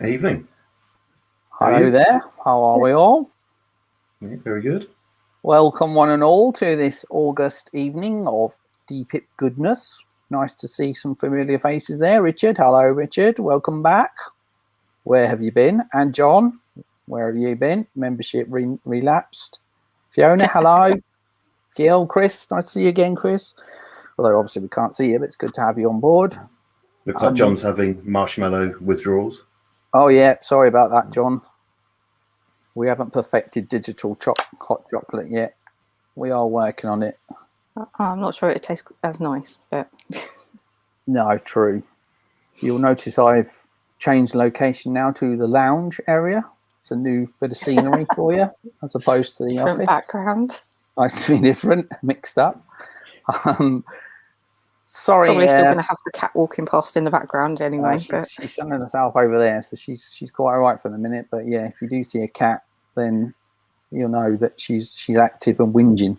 Evening. Hello there. How are we all? Yeah, very good. Welcome one and all to this August evening of DPiP goodness. Nice to see some familiar faces there. Richard, hello Richard. Welcome back. Where have you been? And John, where have you been? Membership relapsed. Fiona, hello. Gil, Chris, nice to see you again, Chris. Although obviously we can't see you, but it's good to have you on board. Looks like John's having marshmallow withdrawals. Oh yeah, sorry about that, John. We haven't perfected digital hot chocolate yet. We are working on it. I'm not sure it tastes as nice, but no, true. You'll notice I've changed location now to the lounge area. It's a new bit of scenery for you, as opposed to the different office. background. Nice to be different, mixed up. Sorry, probably still going to have the cat walking past in the background anyway. She's sunning herself over there, so she's quite all right for the minute. But yeah, if you do see a cat, then you'll know that she's active and whinging.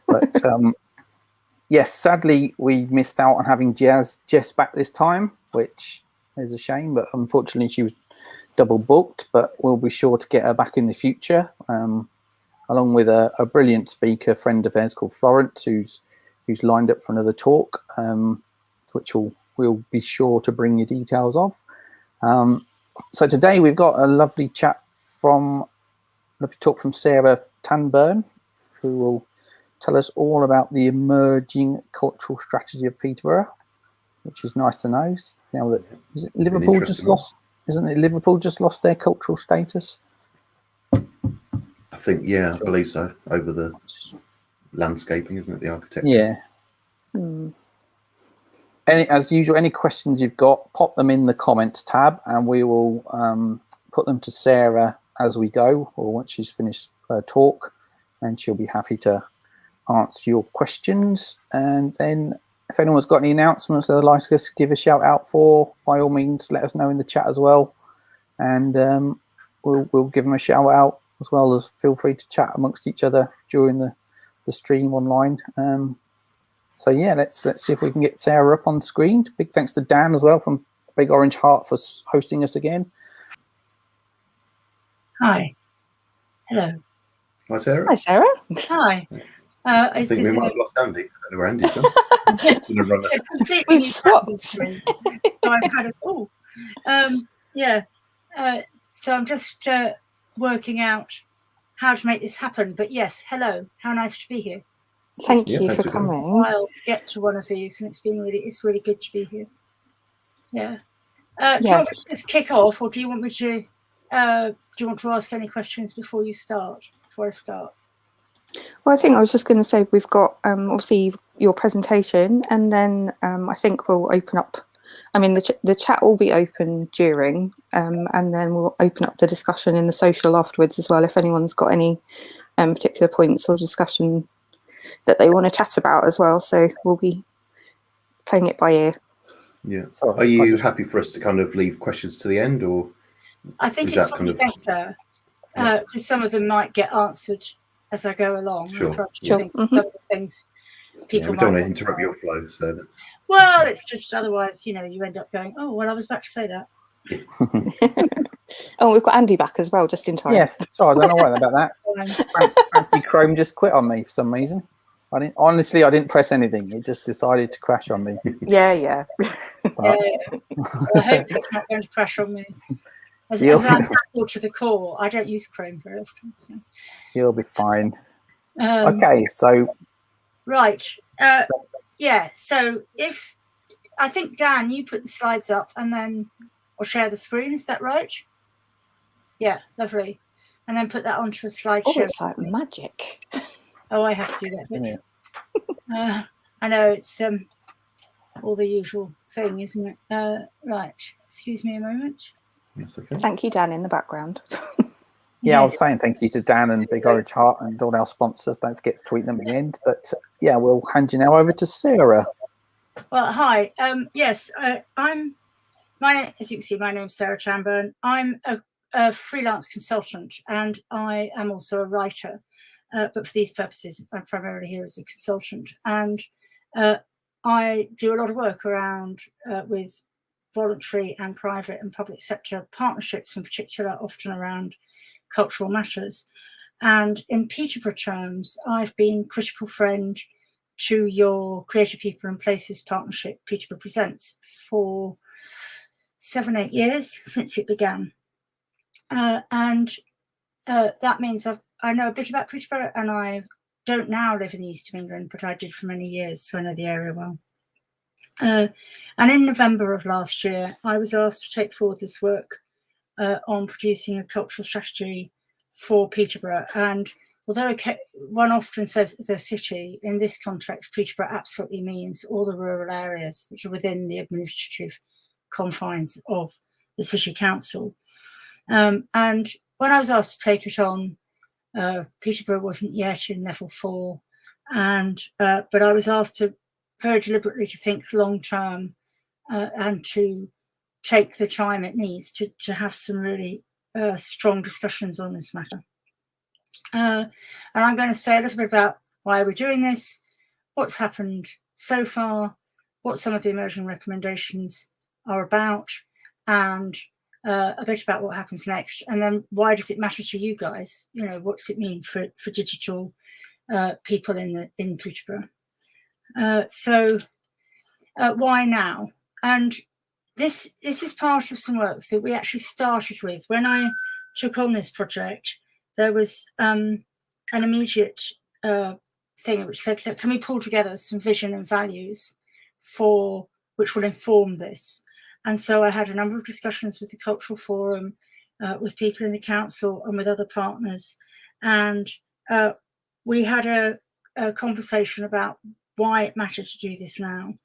But yes, sadly we missed out on having Jess back this time, which is a shame. But unfortunately, she was double booked. But we'll be sure to get her back in the future, along with a brilliant speaker friend of hers called Florence, who's lined up for another talk, which we'll be sure to bring you details of. So today we've got a lovely talk from Sarah Tanburn, who will tell us all about the emerging cultural strategy of Peterborough, which is nice to know. Now that isn't it Liverpool just lost their cultural status? I think, yeah, I believe so. Over the landscaping, isn't it? The architecture. Yeah. As usual, any questions you've got, pop them in the comments tab, and we will put them to Sarah as we go, or once she's finished her talk, and she'll be happy to answer your questions. And then if anyone's got any announcements they'd like us to give a shout out for, by all means let us know in the chat as well, and we'll give them a shout out, as well as feel free to chat amongst each other during the stream online. So yeah, let's see if we can get Sarah up on screen. Big thanks to Dan as well from Big Orange Heart for hosting us again. Hi. Hello. Hi, Sarah. Hi, Sarah. Hi. I think we might have lost Andy. I don't know where Andy's gone. Completely new platform for me. So I'm kind of, yeah. So I'm just working out how to make this happen. But yes, hello. How nice to be here. Thank you for coming. I'll get to one of these, and it's really good to be here. Yeah. Do you want me to just kick off, or do you want me to ask any questions before I start? Well, I think I was just going to say we've got obviously your presentation, and then I think we'll open up. I mean, the chat will be open during, and then we'll open up the discussion in the social afterwards as well. If anyone's got any particular points or discussion that they want to chat about as well, so we'll be playing it by ear. Yeah. Are you happy for us to kind of leave questions to the end, or I think it's probably better because some of them might get answered as I go along. Sure. Some of the things people we don't want to interrupt your flow, so that's it's just otherwise, you end up going, oh well, I was about to say that. Oh, we've got Andy back as well, just in time. Yes, sorry, I don't know why about that. Fancy Chrome just quit on me for some reason. I didn't press anything. It just decided to crash on me. Yeah. Well, I hope it's not going to crash on me. As I'm Apple to the core, I don't use Chrome very often. So. You'll be fine. Okay, so right. Yeah. So I think Dan, you put the slides up, and then I'll share the screen. Is that right? Yeah, lovely. And then put that onto a slideshow. Oh, it's like magic. Oh, I have to do that. Yeah. I know it's all the usual thing, isn't it? Right. Excuse me a moment. That's okay. Thank you, Dan, in the background. Yeah, I was saying thank you to Dan and Big Orange Heart and all our sponsors. Don't forget to tweet them at the end. But yeah, we'll hand you now over to Sarah. Well, hi. Yes, as you can see, my name's Sarah Tanburn. I'm a freelance consultant, and I am also a writer. But for these purposes, I'm primarily here as a consultant. And I do a lot of work around with voluntary and private and public sector partnerships in particular, often around cultural matters. And in Peterborough terms, I've been critical friend to your Creative People and Places partnership, Peterborough Presents, for 7-8 years since it began. That means I know a bit about Peterborough, and I don't now live in the east of England, but I did for many years, so I know the area well. And in November of last year, I was asked to take forward this work on producing a cultural strategy for Peterborough. And although one often says the city, in this context, Peterborough absolutely means all the rural areas that are within the administrative confines of the city council. And when I was asked to take it on, Peterborough wasn't yet in level 4, but I was asked to very deliberately to think long term and to take the time it needs to have some really strong discussions on this matter. And I'm going to say a little bit about why we're doing this, what's happened so far, what some of the emerging recommendations are about, and a bit about what happens next. And then why does it matter to you guys? You know, what's it mean for digital people in Peterborough? So why now? And this is part of some work that we actually started with. When I took on this project, there was an immediate thing which said, can we pull together some vision and values which will inform this? And so I had a number of discussions with the Cultural Forum, with people in the council and with other partners. And we had a conversation about why it mattered to do this now.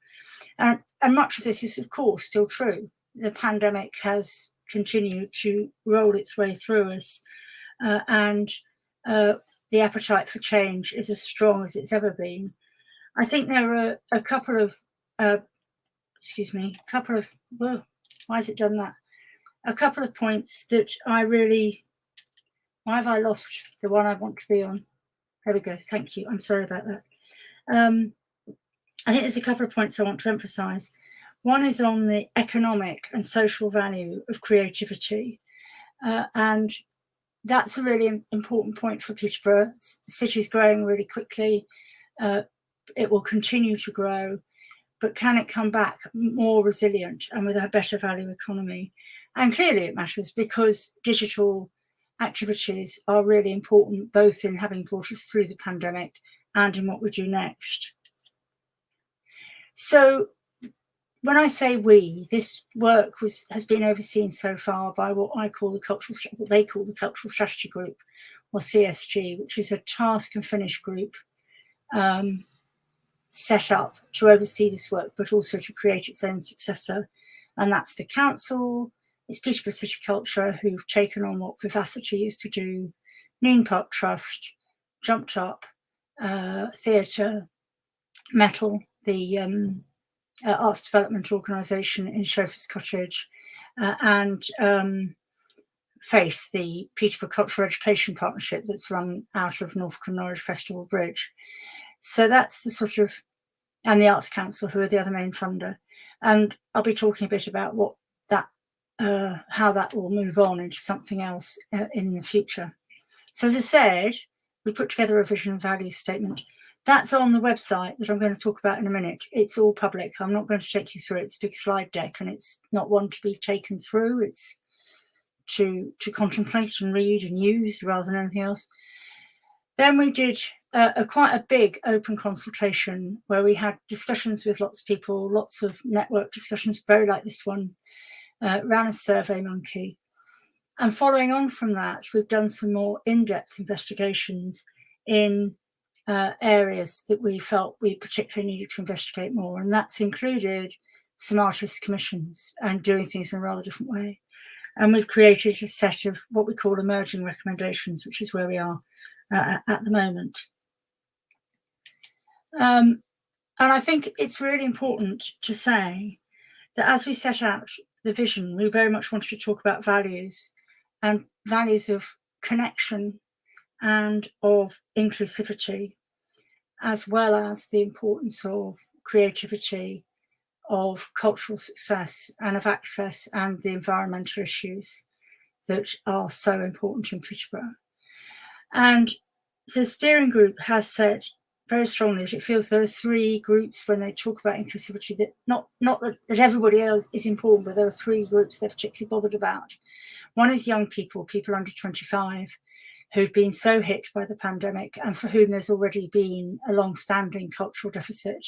And much of this is, of course, still true. The pandemic has continued to roll its way through us, and the appetite for change is as strong as it's ever been. I think there are a couple of, well, why has it done that? A couple of points that why have I lost the one I want to be on? There we go, thank you, I'm sorry about that. I think there's a couple of points I want to emphasise. One is on the economic and social value of creativity. And that's a really important point for Peterborough. The city's growing really quickly. It will continue to grow, but can it come back more resilient and with a better value economy? And clearly it matters because digital activities are really important, both in having brought us through the pandemic and in what we do next. So when I say we, this work has been overseen so far by what they call the Cultural Strategy Group, or CSG, which is a task and finish group set up to oversee this work, but also to create its own successor. And that's the council, it's Peterborough City Culture, who've taken on what Vivacity used to do, Neen Park Trust, Jumped Up, Theatre, Metal, the arts development organisation in Chauffeurs Cottage, and FACE, the Peterborough Cultural Education Partnership that's run out of Norfolk and Norwich Festival Bridge. So that's the sort of, and the Arts Council, who are the other main funder. And I'll be talking a bit about what that, how that will move on into something else in the future. So as I said, we put together a vision and values statement. That's on the website that I'm going to talk about in a minute. It's all public. I'm not going to take you through it. It's a big slide deck, and it's not one to be taken through. It's to contemplate and read and use rather than anything else. Then we did quite a big open consultation where we had discussions with lots of people, lots of network discussions, very like this one, ran a survey monkey. And following on from that, we've done some more in-depth investigations in areas that we felt we particularly needed to investigate more. And that's included some artist commissions and doing things in a rather different way. And we've created a set of what we call emerging recommendations, which is where we are at the moment. And I think it's really important to say that as we set out the vision, we very much wanted to talk about values, and values of connection and of inclusivity, as well as the importance of creativity of cultural success and of access and the environmental issues that are so important in Peterborough. And the steering group has said very strongly that it feels there are three groups when they talk about inclusivity, that not that everybody else is important, but there are three groups they're particularly bothered about. One is young people, people under 25, who've been so hit by the pandemic and for whom there's already been a long-standing cultural deficit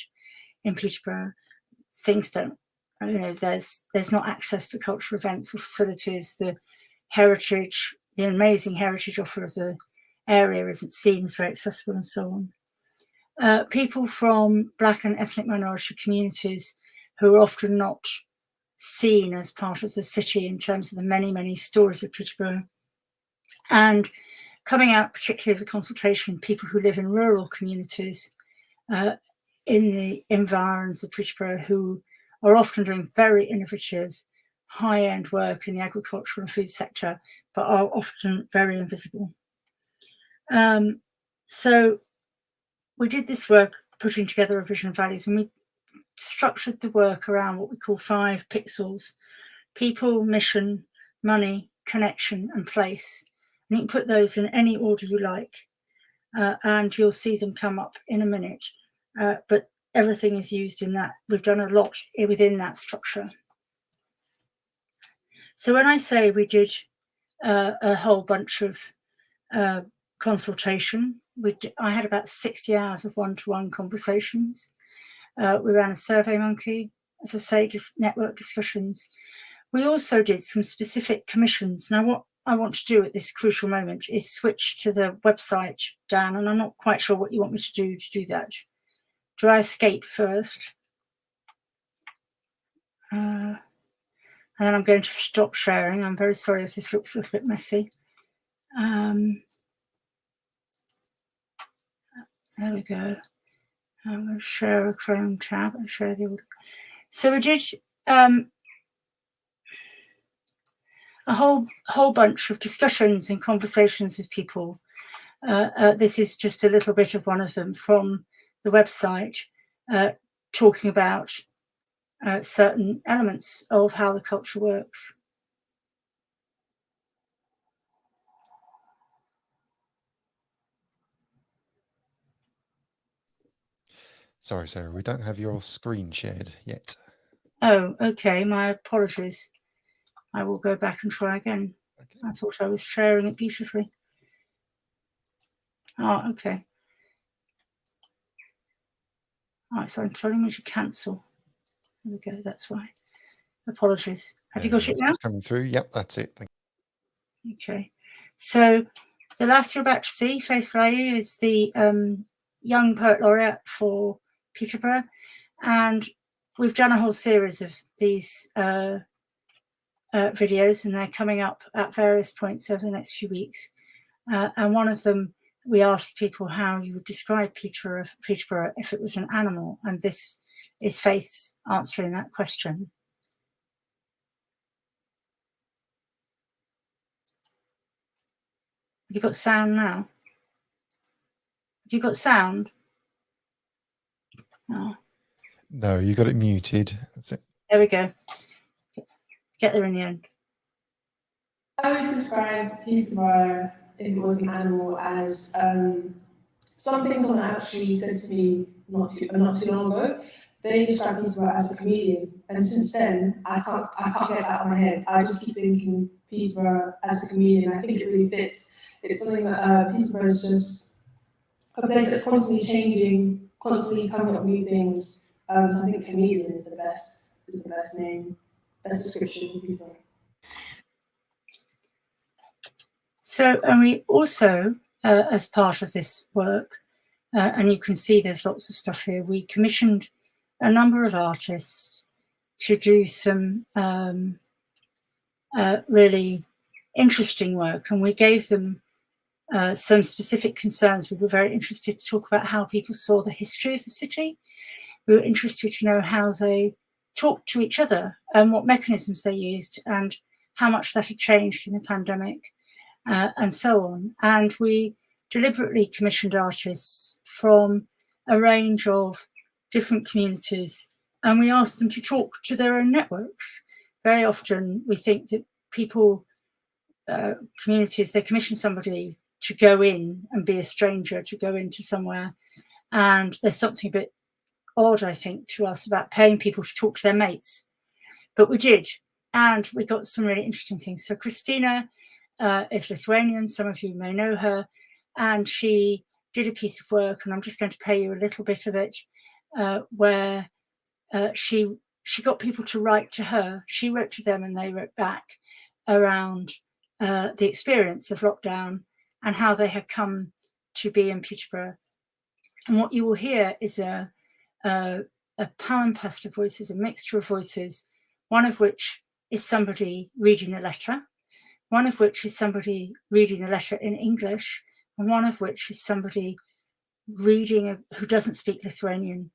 in Peterborough. Things don't, there's not access to cultural events or facilities. The heritage, the amazing heritage offer of the area isn't seen as very accessible and so on. People from Black and ethnic minority communities who are often not seen as part of the city in terms of the many, many stories of Peterborough. And coming out particularly of the consultation, people who live in rural communities in the environs of Peterborough who are often doing very innovative, high-end work in the agricultural and food sector, but are often very invisible. So we did this work putting together a vision of values, and we structured the work around what we call 5 pixels: people, mission, money, connection, and place. And you can put those in any order you like, and you'll see them come up in a minute. But everything is used in that. We've done a lot within that structure. So when I say we did a whole bunch of consultation, I had about 60 hours of one-to-one conversations. We ran a survey monkey, as I say, just network discussions. We also did some specific commissions. Now, what I want to do at this crucial moment is switch to the website, Dan, and I'm not quite sure what you want me to do that. Do I escape first? And then I'm going to stop sharing. I'm very sorry if this looks a little bit messy. There we go. I'm going to share a Chrome tab and share the order. So we did a whole bunch of discussions and conversations with people. This is just a little bit of one of them from the website, talking about certain elements of how the culture works. Sorry, Sarah, we don't have your screen shared yet. Oh, okay. My apologies. I will go back and try again. Okay. I thought I was sharing it beautifully. Oh, okay. All right, so I'm telling me to cancel. There we go. That's why. Apologies. Have you got it now? It's coming through. Yep, that's it. Thank you. Okay. So the last you're about to see, Faithful IU, is the Young Poet Laureate for Peterborough. And we've done a whole series of these videos, and they're coming up at various points over the next few weeks. And one of them, we asked people how you would describe Peterborough if it was an animal. And this is Faith answering that question. Have you got sound now? Have you got sound? Oh. No, you got it muted. That's it. There we go. Get there in the end. I would describe Peterborough, if it was an animal, as something someone actually said to me not too long ago. They described Peterborough as a chameleon, and since then I can't get that out of my head. I just keep thinking Peterborough as a chameleon. I think it really fits. It's something that Peterborough is just a place that's constantly changing, constantly coming up with new things. So I think chameleon is the best name, best description of Peterborough. So, and we also, as part of this work, and you can see there's lots of stuff here, we commissioned a number of artists to do some really interesting work, and we gave them some specific concerns. We were very interested to talk about how people saw the history of the city. We were interested to know how they talked to each other and what mechanisms they used and how much that had changed in the pandemic and so on. And we deliberately commissioned artists from a range of different communities and we ask them to talk to their own networks. Very often we think that people, communities, they commission somebody to go in and be a stranger, to go into somewhere, and there's something a bit odd, I think, to us about paying people to talk to their mates. But we did, and we got some really interesting things. So Christina is Lithuanian, some of you may know her, and she did a piece of work, and I'm just going to play you a little bit of it, where she got people to write to her. She wrote to them and they wrote back around the experience of lockdown and how they had come to be in Peterborough. And what you will hear is a palimpsest of voices, a mixture of voices, one of which is somebody reading the letter, one of which is somebody reading the letter in English, and one of which is somebody reading who doesn't speak Lithuanian,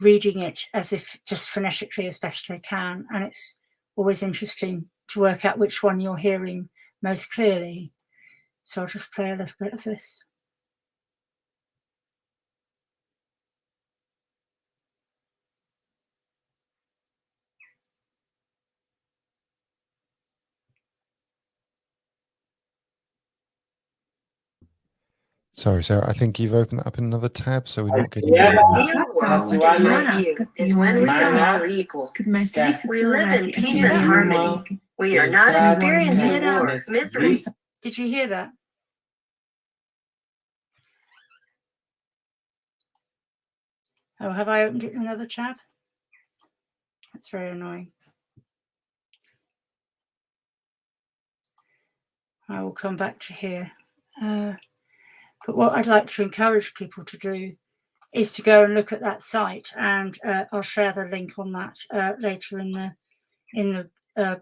reading it as if just phonetically as best they can. And it's always interesting to work out which one you're hearing most clearly. So I'll just play a little bit of this. Sorry, Sarah, I think you've opened that up in another tab, so we're not getting We live in peace and harmony. We are not experiencing war, misery. Did you hear that? Oh, have I opened it in another tab? That's very annoying. I will come back to here. But what I'd like to encourage people to do is to go and look at that site, and I'll share the link on that later in the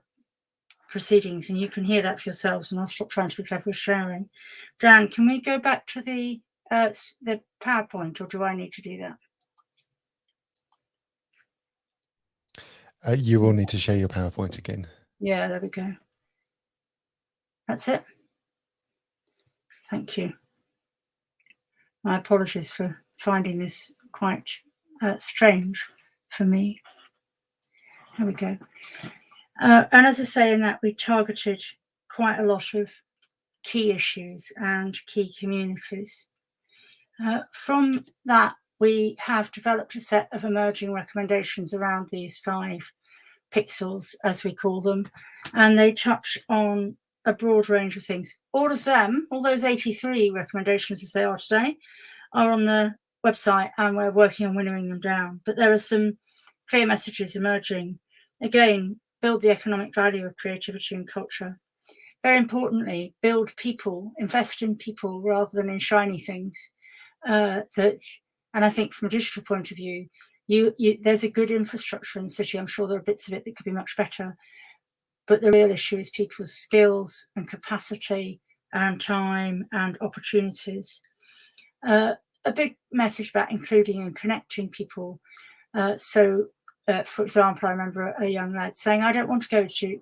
proceedings, and you can hear that for yourselves. And I'll stop trying to be clever with sharing. Dan, can we go back to the PowerPoint, or do I need to do that? You will need to share your PowerPoint again. Yeah, there we go. That's it. Thank you. My apologies for finding this quite strange for me. There we go. And as I say, in that we targeted quite a lot of key issues and key communities. From that, we have developed a set of emerging recommendations around these 5 pixels, as we call them, and they touch on a broad range of things. All of them, all those 83 recommendations as they are today, are on the website, and we're working on winnowing them down. But there are some clear messages emerging. Again, build the economic value of creativity and culture. Very importantly, build people, invest in people rather than in shiny things. And I think from a digital point of view, there's a good infrastructure in the city. I'm sure there are bits of it that could be much better. But the real issue is people's skills and capacity and time and opportunities. A big message about including and connecting people. For example, I remember a young lad saying, I don't want to go to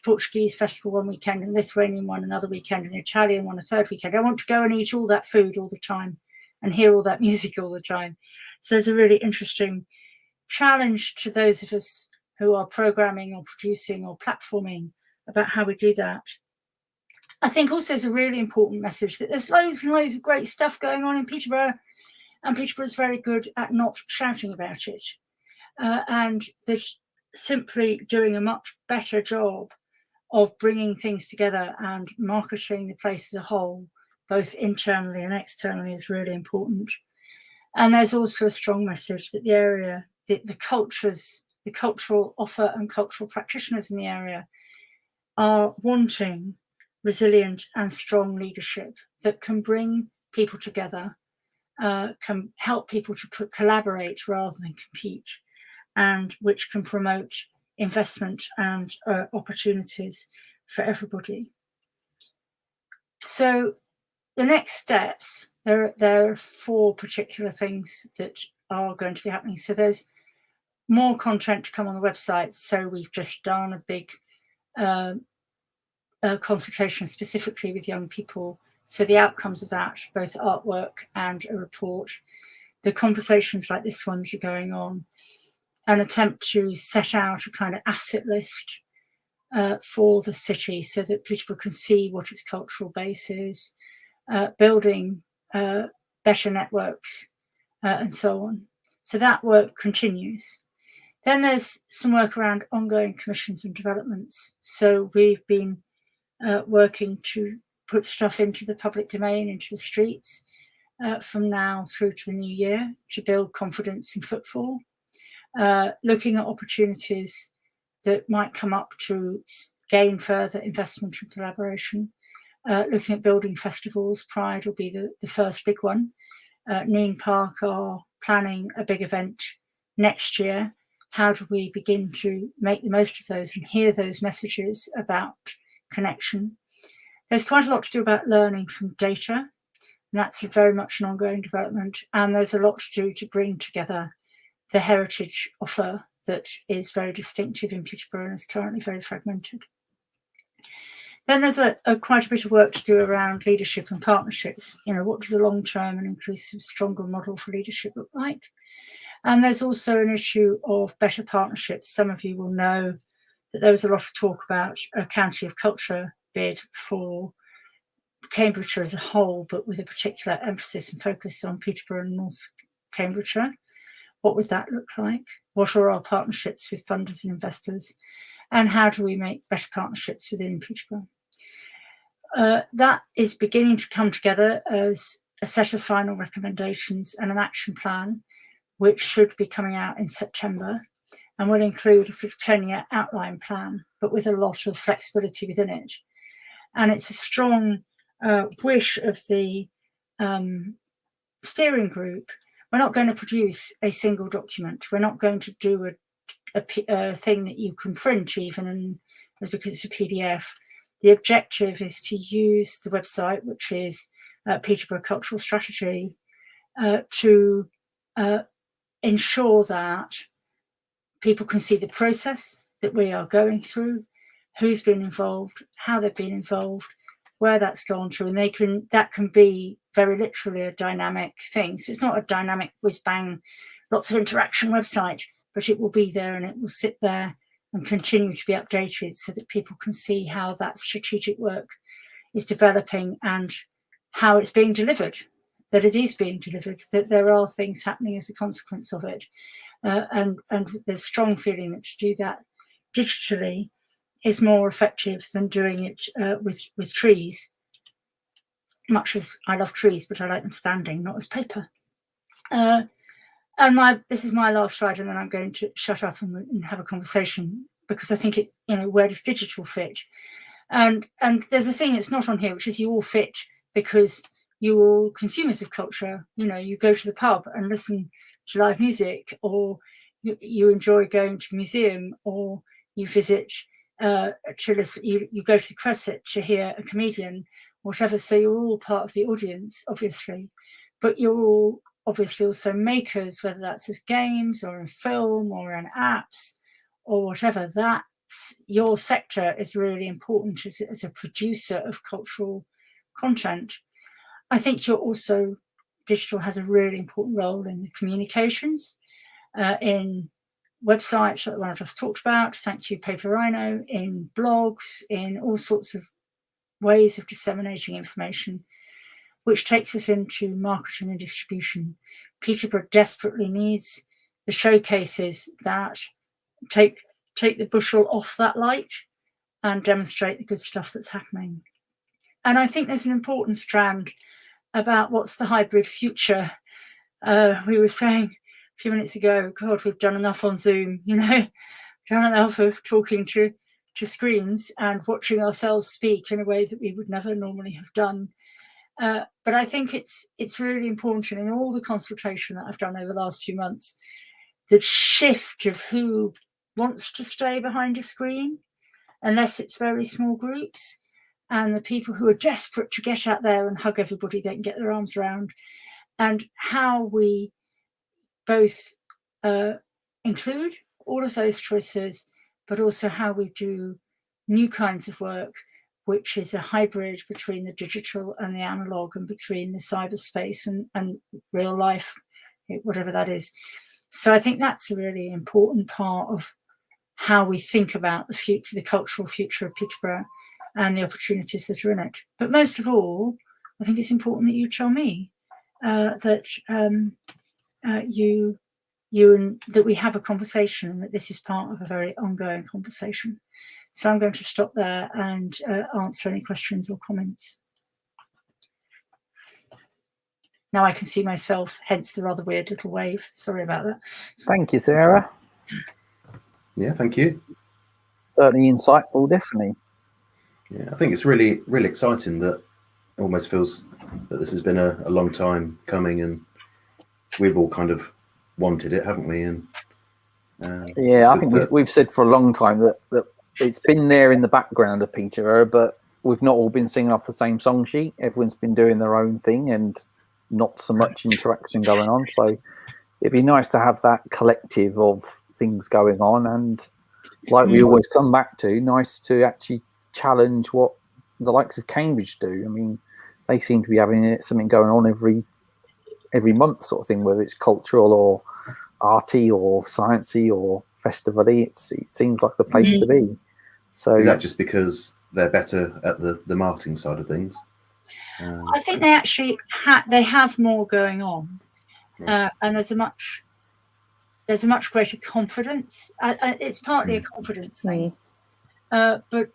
Portuguese festival one weekend and Lithuanian one another weekend and Italian one a third weekend. I want to go and eat all that food all the time and hear all that music all the time. So there's a really interesting challenge to those of us who are programming or producing or platforming about how we do that. I think also there's a really important message that there's loads and loads of great stuff going on in Peterborough, and Peterborough is very good at not shouting about it. And that simply doing a much better job of bringing things together and marketing the place as a whole, both internally and externally, is really important. And there's also a strong message that the area, the cultural offer and cultural practitioners in the area are wanting resilient and strong leadership that can bring people together, can help people to collaborate rather than compete, and which can promote investment and opportunities for everybody. So the next steps, there are 4 particular things that are going to be happening. So there's more content to come on the website. So we've just done a big consultation specifically with young people. So the outcomes of that, both artwork and a report, the conversations like this one that are going on, an attempt to set out a kind of asset list for the city so that people can see what its cultural base is, building better networks and so on. So that work continues. Then there's some work around ongoing commissions and developments. So we've been working to put stuff into the public domain, into the streets, from now through to the new year to build confidence and footfall, looking at opportunities that might come up to gain further investment and collaboration, looking at building festivals. Pride will be the first big one. Neen Park are planning a big event next year. How do we begin to make the most of those and hear those messages about connection? There's quite a lot to do about learning from data, and that's very much an ongoing development. And there's a lot to do to bring together the heritage offer that is very distinctive in Peterborough and is currently very fragmented. Then there's quite a bit of work to do around leadership and partnerships. You know, what does a long-term and inclusive, stronger model for leadership look like? And there's also an issue of better partnerships. Some of you will know that there was a lot of talk about a County of Culture bid for Cambridgeshire as a whole, but with a particular emphasis and focus on Peterborough and North Cambridgeshire. What would that look like? What are our partnerships with funders and investors? And how do we make better partnerships within Peterborough? That is beginning to come together as a set of final recommendations and an action plan, which should be coming out in September and will include a sort of 10-year outline plan, but with a lot of flexibility within it. And it's a strong wish of the steering group. We're not going to produce a single document. We're not going to do a thing that you can print even, and because it's a PDF. The objective is to use the website, which is Peterborough Cultural Strategy, to ensure that people can see the process that we are going through, who's been involved, how they've been involved, where that's gone to, and that can be very literally a dynamic thing. So it's not a dynamic whiz bang, lots of interaction website, but it will be there and it will sit there and continue to be updated so that people can see how that strategic work is developing and how it's being delivered, that it is being delivered, that there are things happening as a consequence of it. And there's strong feeling that to do that digitally is more effective than doing it with trees. Much as I love trees, but I like them standing, not as paper. And this is my last slide, and then I'm going to shut up and have a conversation, because I think it, where does digital fit? And there's a thing that's not on here, which is you all fit because you're all consumers of culture. You go to the pub and listen to live music, or you enjoy going to the museum, or you visit to listen. You go to the Cresset to hear a comedian, whatever. So you're all part of the audience, obviously, but you're all obviously also makers, whether that's as games or in film or in apps or whatever. That's your sector is really important as a producer of cultural content. I think digital has a really important role in the communications, in websites like the one I've just talked about. Thank you, Paper Rhino, in blogs, in all sorts of ways of disseminating information, which takes us into marketing and distribution. Peterborough desperately needs the showcases that take the bushel off that light and demonstrate the good stuff that's happening. And I think there's an important strand about what's the hybrid future. We were saying a few minutes ago, God, we've done enough on Zoom, done enough of talking to screens and watching ourselves speak in a way that we would never normally have done. But I think it's really important in all the consultation that I've done over the last few months, the shift of who wants to stay behind a screen, unless it's very small groups, and the people who are desperate to get out there and hug everybody they can get their arms around, and how we both include all of those choices, but also how we do new kinds of work, which is a hybrid between the digital and the analog, and between the cyberspace and real life, whatever that is. So I think that's a really important part of how we think about the future, the cultural future of Peterborough and the opportunities that are in it. But most of all, I think it's important that you tell me that that we have a conversation, and that this is part of a very ongoing conversation. So I'm going to stop there and answer any questions or comments. Now I can see myself, hence the rather weird little wave. Sorry about that. Thank you, Sarah. Yeah, thank you. Certainly insightful, definitely. Yeah, I think it's really, really exciting that it almost feels that this has been a long time coming, and we've all kind of wanted it, haven't we? And yeah, I think we've said for a long time that it's been there in the background of Peterborough, but we've not all been singing off the same song sheet. Everyone's been doing their own thing and not so much interaction going on. So it'd be nice to have that collective of things going on, and like we always come back to, nice to actually challenge what the likes of Cambridge do. I mean, they seem to be having something going on every month, sort of thing, whether it's cultural or arty or sciencey or festival-y. It seems like the place to be. So is that just because they're better at the marketing side of things? I think they actually have more going on, and there's a much greater confidence. It's partly a confidence thing, but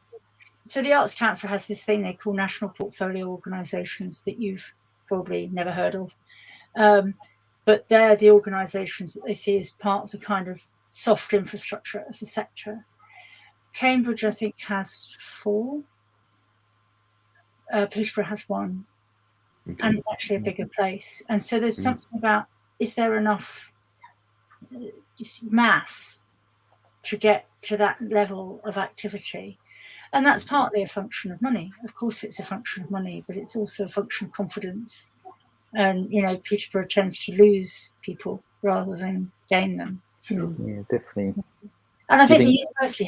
so the Arts Council has this thing they call national portfolio organisations that you've probably never heard of, but they're the organisations that they see as part of the kind of soft infrastructure of the sector. Cambridge, I think, has 4. Peterborough has 1, and it's actually a bigger place. And so there's something about, is there enough mass to get to that level of activity? And that's partly a function of money. Of course, it's a function of money, but it's also a function of confidence. And, you know, Peterborough tends to lose people rather than gain them. Yeah, definitely. And I think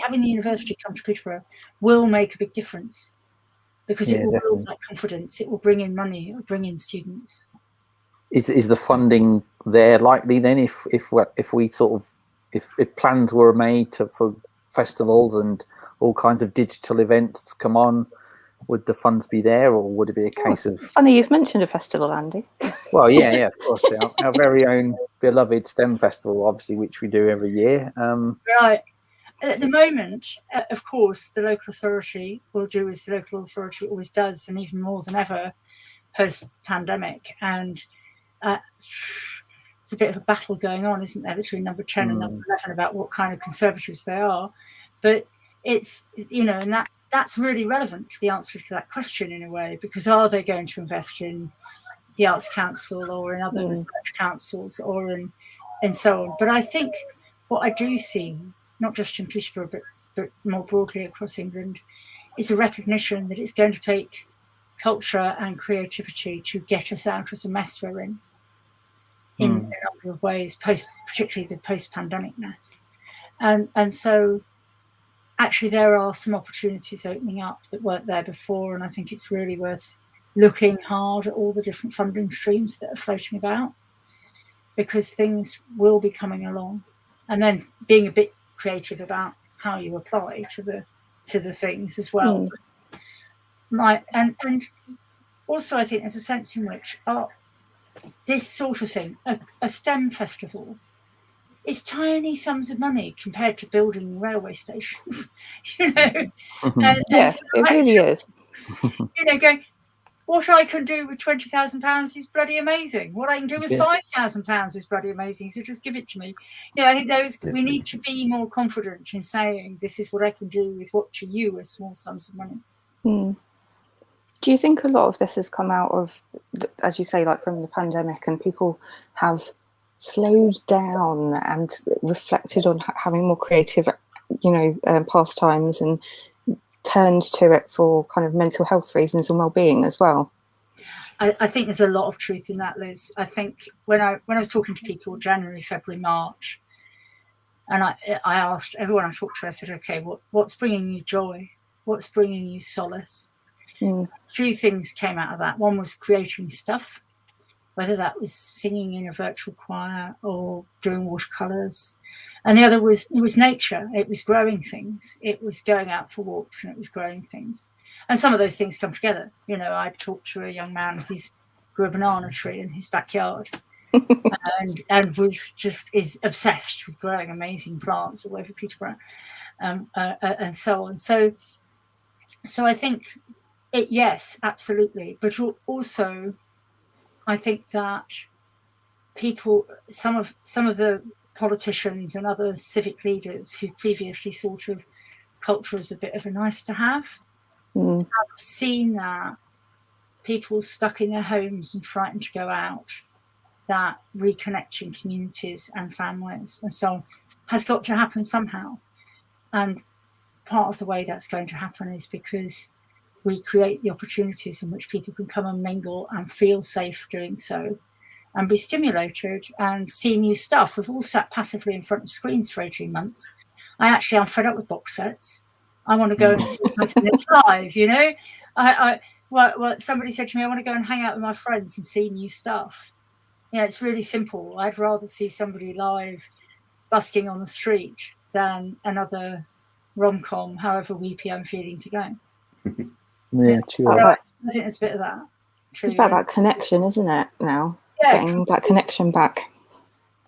having the university come to Peterborough will make a big difference, because it will build that confidence. It will bring in money. It will bring in students. Is the funding there likely then? If we sort of if plans were made for festivals and all kinds of digital events come on, would the funds be there, or would it be a case of? Funny you've mentioned a festival, Andy. Well, yeah, of course, our very own beloved STEM festival, obviously, which we do every year. Right. At the moment, of course, the local authority will do as the local authority always does, and even more than ever post-pandemic. And it's a bit of a battle going on, isn't there, between number 10 and number 11 about what kind of conservatives they are. But it's, you know, and that's really relevant to the answer to that question in a way, because are they going to invest in the Arts Council or in other research councils or in so on? But I think what I do see, not just in Peterborough, but more broadly across England, is a recognition that it's going to take culture and creativity to get us out of the mess we're in a number of ways, particularly the post-pandemic mess. And so actually there are some opportunities opening up that weren't there before, and I think it's really worth looking hard at all the different funding streams that are floating about, because things will be coming along, and then being a bit creative about how you apply to the things as well. And also I think there's a sense in which this sort of thing, a STEM festival, is tiny sums of money compared to building railway stations, you know. Yes, so it really is. You know, going, what I can do with £20,000 is bloody amazing. What I can do with £5,000 is bloody amazing. So just give it to me. Yeah, I think we need to be more confident in saying this is what I can do with what to you are small sums of money. Do you think a lot of this has come out of, as you say, like from the pandemic, and people have slowed down and reflected on having more creative, you know, pastimes, and turned to it for kind of mental health reasons and well-being as well? I think there's a lot of truth in that, Liz. I think when I was talking to people January, February, March, and I asked everyone I talked to, I said, okay, what's bringing you joy? What's bringing you solace? 2 things came out of that. One was creating stuff, whether that was singing in a virtual choir or doing watercolors. And the other was nature. It was growing things. It was going out for walks, and it was growing things. And some of those things come together. You know, I talked to a young man who grew a banana tree in his backyard, and is obsessed with growing amazing plants all over Peterborough, and so on. So I think yes, absolutely. But also, I think that people, some of the politicians and other civic leaders who previously thought of culture as a bit of a nice to have, have seen that people stuck in their homes and frightened to go out, that reconnecting communities and families and so on has got to happen somehow. And part of the way that's going to happen is because we create the opportunities in which people can come and mingle and feel safe doing so and be stimulated and see new stuff. We've all sat passively in front of screens for 18 months. I'm fed up with box sets. I want to go and see something that's live, you know? Well, somebody said to me, I want to go and hang out with my friends and see new stuff. You know, it's really simple. I'd rather see somebody live busking on the street than another rom-com, however weepy I'm feeling to go. Yeah, true. I think there's a bit of that. It's about that connection, isn't it, now? Yeah, getting that connection back.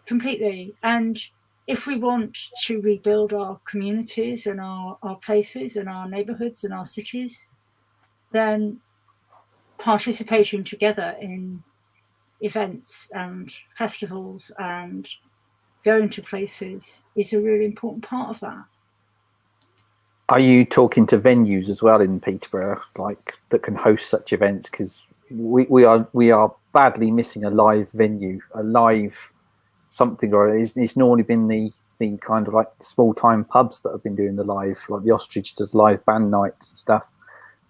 Completely. And if we want to rebuild our communities and our places and our neighbourhoods and our cities, then participating together in events and festivals and going to places is a really important part of that. Are you talking to venues as well in Peterborough, like that can host such events? Because we are badly missing a live venue, a live something, or it's normally been the kind of like small time pubs that have been doing the live, like the Ostrich does live band nights and stuff.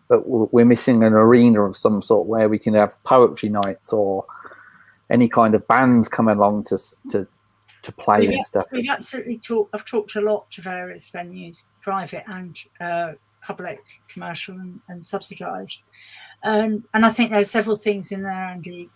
But we're missing an arena of some sort where we can have poetry nights or any kind of bands come along to play and stuff. We've absolutely I've talked a lot to various venues, private and public, commercial and subsidised. And I think there's several things in there, Andy.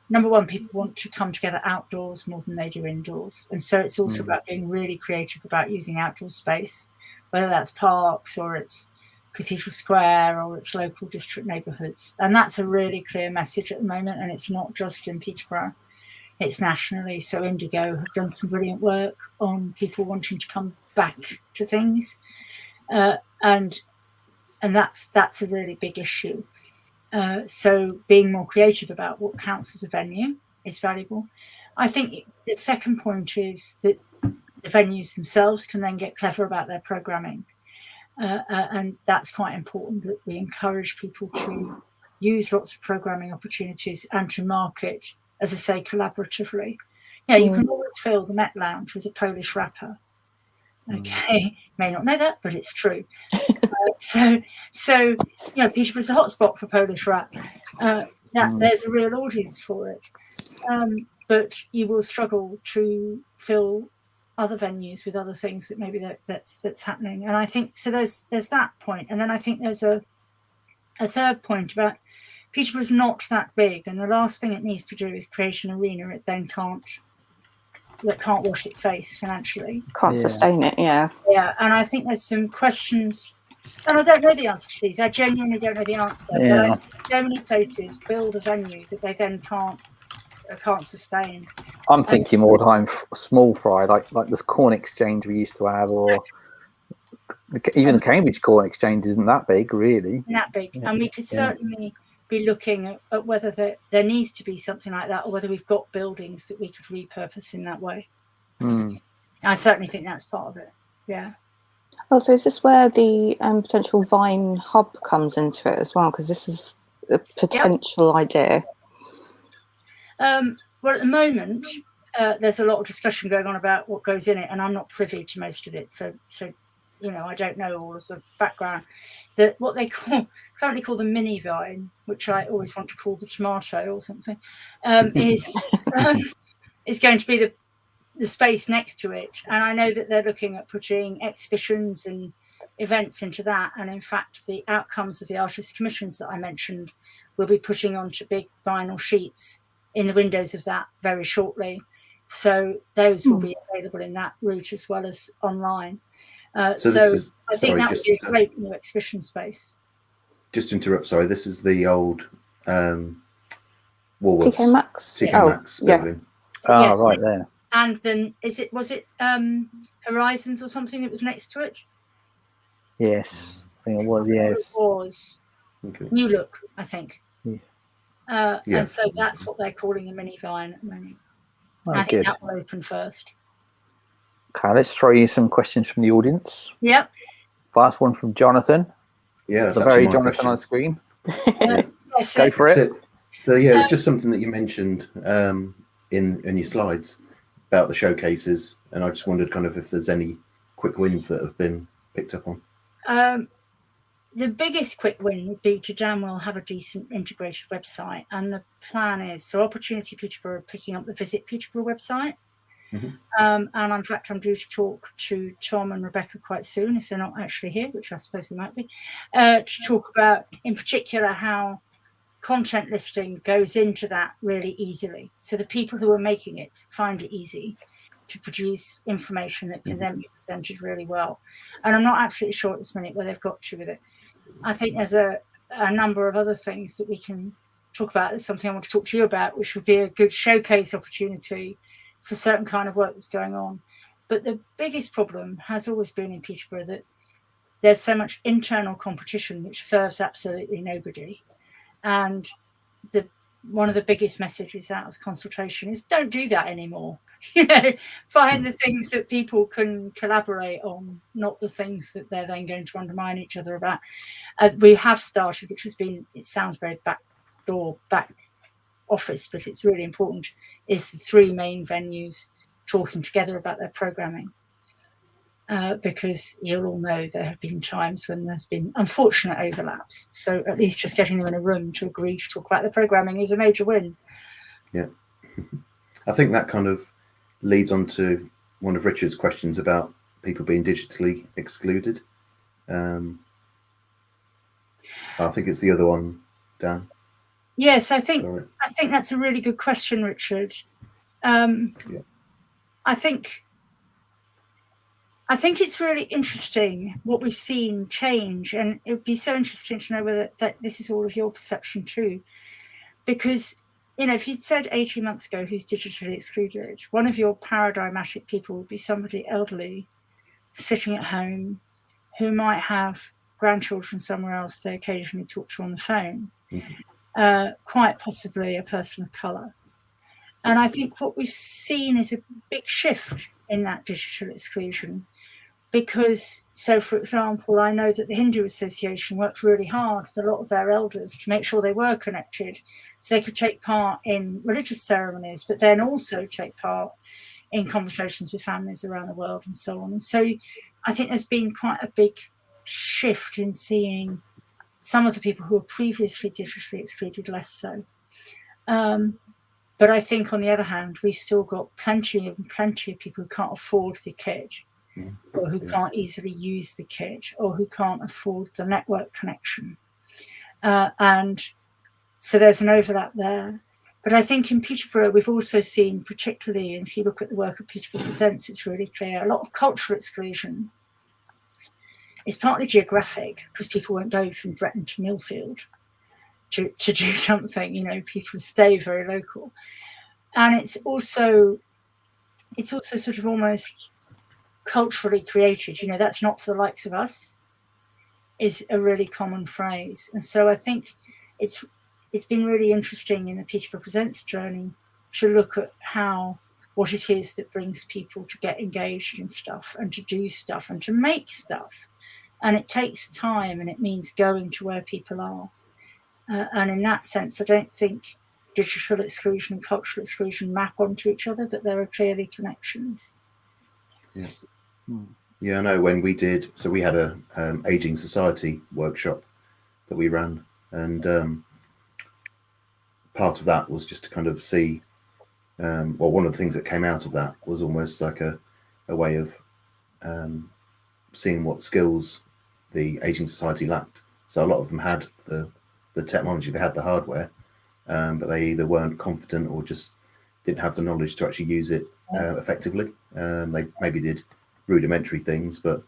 Number one, people want to come together outdoors more than they do indoors. And so it's also about being really creative about using outdoor space, whether that's parks or it's Cathedral Square or its local district neighbourhoods. And that's a really clear message at the moment. And it's not just in Peterborough, it's nationally. So Indigo have done some brilliant work on people wanting to come back to things. And that's a really big issue. So being more creative about what counts as a venue is valuable. I think the second point is that the venues themselves can then get clever about their programming. And that's quite important, that we encourage people to use lots of programming opportunities and to market, as I say, collaboratively. Yeah, you can always fill the Met Lounge with a Polish rapper. Okay, may not know that, but it's true. So you know, Peterborough's a hotspot for Polish rap. There's a real audience for it, but you will struggle to fill other venues with other things that maybe that's happening. And I think so. There's that point, and then I think there's a third point about Peterborough's not that big, and the last thing it needs to do is create an arena it then can't wash its face financially. Can't sustain it, yeah. Yeah, and I think there's some questions, and I don't know the answer to these. I genuinely don't know the answer. Yeah. But I see so many places build a venue that they then can't sustain. I'm thinking more time small fry, like this Corn Exchange we used to have, or even the Cambridge Corn Exchange isn't that big, really. That big, and we could certainly be looking at whether there needs to be something like that, or whether we've got buildings that we could repurpose in that way. I certainly think that's part of it. Yeah. Oh, so is this where the potential Vine hub comes into it as well? Because this is a potential idea. Well, at the moment, there's a lot of discussion going on about what goes in it, and I'm not privy to most of it. So you know, I don't know all of the background. That what they currently call the mini vine, which I always want to call the tomato or something, is going to be the space next to it. And I know that they're looking at putting exhibitions and events into that. And in fact, the outcomes of the artist commissions that I mentioned will be putting onto big vinyl sheets in the windows of that very shortly. So those will be available in that route as well as online. So I think that would be a great new exhibition space. Just to interrupt, sorry, this is the old Woolworths TK Maxx. TK Maxx building. Yes, right there. And then was it Horizons or something that was next to it? Yes, I think it was. Yes, it was. Okay. New Look, I think. Yeah. And so that's what they're calling a mini Vine at the moment. Oh, I think that will open first. Okay, let's throw you some questions from the audience. Yep. First one from Jonathan. Yeah, that's the very my Jonathan question. on screen. Yes, Go for it. So yeah, it's just something that you mentioned in your slides about the showcases, and I just wondered kind of if there's any quick wins that have been picked up on. The biggest quick win would be to damn well have a decent integrated website, and the plan is so Opportunity Peterborough are picking up the Visit Peterborough website. And in fact, I'm due to talk to Tom and Rebecca quite soon, if they're not actually here, which I suppose they might be, to talk about in particular how content listing goes into that really easily. So the people who are making it find it easy to produce information that can then be presented really well. And I'm not absolutely sure at this minute where they've got to with it. I think there's a number of other things that we can talk about. There's something I want to talk to you about, which would be a good showcase opportunity for certain kind of work that's going on. But the biggest problem has always been in Peterborough that there's so much internal competition which serves absolutely nobody. And one of the biggest messages out of Consultation is don't do that anymore. Find the things that people can collaborate on, not the things that they're then going to undermine each other about. We have started, which has been, it sounds very back office, but it's really important, is the three main venues talking together about their programming. Because you'll all know there have been times when there's been unfortunate overlaps. So at least just getting them in a room to agree to talk about the programming is a major win. Yeah. I think that kind of leads on to one of Richard's questions about people being digitally excluded. I think it's the other one, Dan. Yes, I think that's a really good question, Richard. I think it's really interesting what we've seen change, and it would be so interesting to know whether that this is all of your perception too. Because, if you'd said 18 months ago who's digitally excluded, one of your paradigmatic people would be somebody elderly sitting at home who might have grandchildren somewhere else they occasionally talk to on the phone, quite possibly a person of colour. And I think what we've seen is a big shift in that digital exclusion. Because, so for example, I know that the Hindu Association worked really hard with a lot of their elders to make sure they were connected so they could take part in religious ceremonies, but then also take part in conversations with families around the world and so on. And so I think there's been quite a big shift in seeing some of the people who were previously digitally excluded less so. But I think, on the other hand, we've still got plenty of people who can't afford the kit, or who can't easily use the kit, or who can't afford the network connection. And so there's an overlap there. But I think in Peterborough, we've also seen, particularly, and if you look at the work of Peterborough Presents, it's really clear, a lot of cultural exclusion is partly geographic, because people won't go from Bretton to Millfield to do something, people stay very local. And it's also sort of almost culturally created, that's not for the likes of us, is a really common phrase. And so I think it's been really interesting in the Peterborough Presents journey to look at what it is that brings people to get engaged in stuff and to do stuff and to make stuff. And it takes time, and it means going to where people are. And in that sense, I don't think digital exclusion and cultural exclusion map onto each other, but there are clearly connections. Yeah. Yeah, I know when we had a Aging Society workshop that we ran, and part of that was just to kind of see, one of the things that came out of that was almost like a way of seeing what skills the Aging Society lacked. So a lot of them had the technology, they had the hardware, but they either weren't confident or just didn't have the knowledge to actually use it effectively. They maybe did rudimentary things, but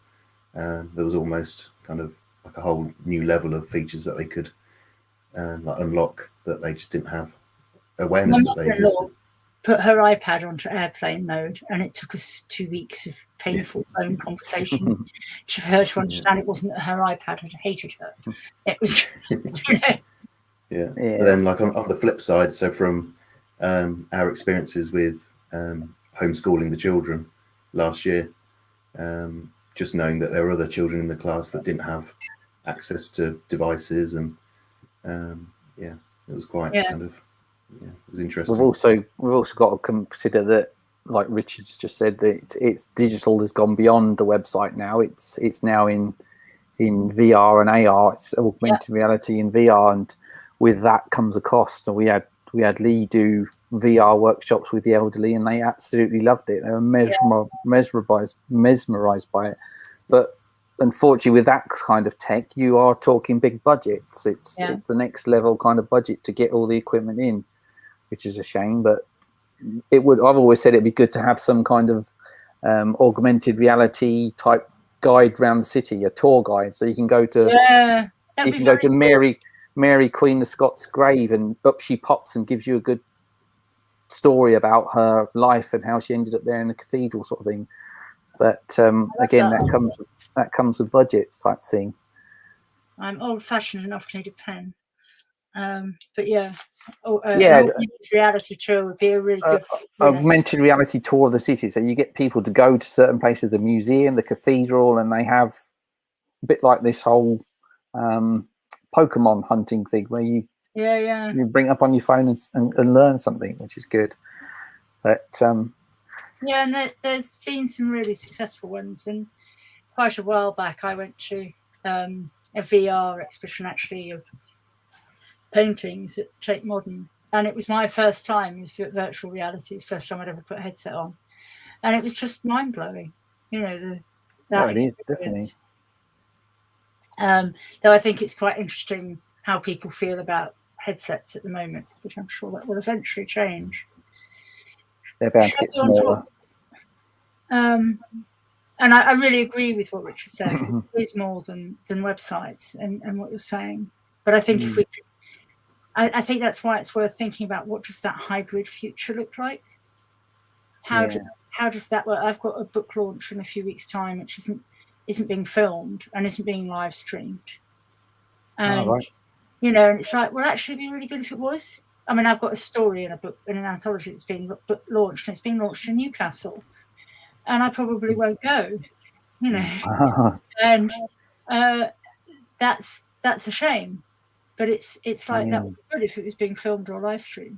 there was almost kind of like a whole new level of features that they could like unlock that they just didn't have awareness that they existed. Put her iPad onto airplane mode, and it took us 2 weeks of painful phone conversation for her to understand it wasn't that her iPad had hated her. It was, you know. Yeah. But then, like on the flip side, so from our experiences with homeschooling the children last year, just knowing that there were other children in the class that didn't have access to devices, and it was quite kind of. Yeah, it was interesting. We've also got to consider that, like Richard's just said, that it's digital has gone beyond the website now. It's now in VR and AR. It's augmented reality in VR, and with that comes a cost. And we had Lee do VR workshops with the elderly, and they absolutely loved it. They were mesmerized by it. But unfortunately, with that kind of tech, you are talking big budgets. It's the next level kind of budget to get all the equipment in, which is a shame. But I've always said it'd be good to have some kind of augmented reality type guide around the city, a tour guide, so you can go to Mary Queen of Scots grave, and up she pops and gives you a good story about her life and how she ended up there in the cathedral, sort of thing. But again, that comes with budgets type thing. I'm old-fashioned enough to need a pen. But reality tour would be a really good augmented reality tour of the city. So you get people to go to certain places, the museum, the cathedral, and they have a bit like this whole Pokemon hunting thing where you bring it up on your phone and learn something, which is good. But and there's been some really successful ones. And quite a while back, I went to a VR exhibition actually of paintings at Tate Modern, and it was my first time with virtual reality. It's the first time I'd ever put a headset on, and it was just mind blowing. You know, it is definitely. Though I think it's quite interesting how people feel about headsets at the moment, which I'm sure that will eventually change. They're bound to get smaller. And I really agree with what Richard says. It is more than websites and what you're saying. But I think if we could, I think that's why it's worth thinking about what does that hybrid future look like? How does that work? I've got a book launch in a few weeks' time, which isn't being filmed and isn't being live streamed. And you know, and it's like, well, actually it'd be really good if it was. I mean, I've got a story in a book, in an anthology that's being launched, and it's being launched in Newcastle, and I probably won't go, you know. And that's a shame, but it's like that would be good if it was being filmed or live streamed.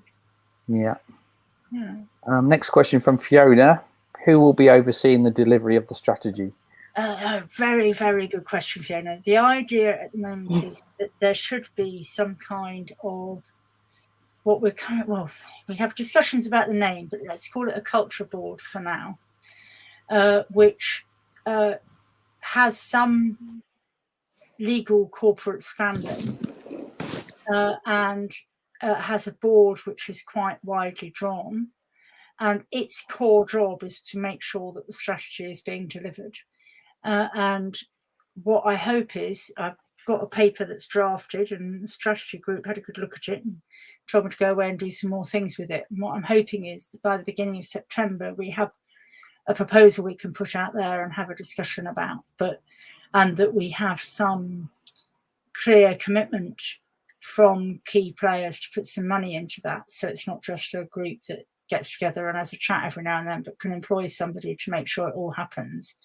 Next question from Fiona: who will be overseeing the delivery of the strategy? Very, very good question, Fiona. The idea at the moment is that there should be some kind of what we have discussions about the name, but let's call it a culture board for now, which has some legal corporate standing and has a board which is quite widely drawn, and its core job is to make sure that the strategy is being delivered. And what I hope is, I've got a paper that's drafted, and the strategy group had a good look at it and told me to go away and do some more things with it. And what I'm hoping is that by the beginning of September, we have a proposal we can put out there and have a discussion about, and that we have some clear commitment from key players to put some money into that. So it's not just a group that gets together and has a chat every now and then, but can employ somebody to make sure it all happens.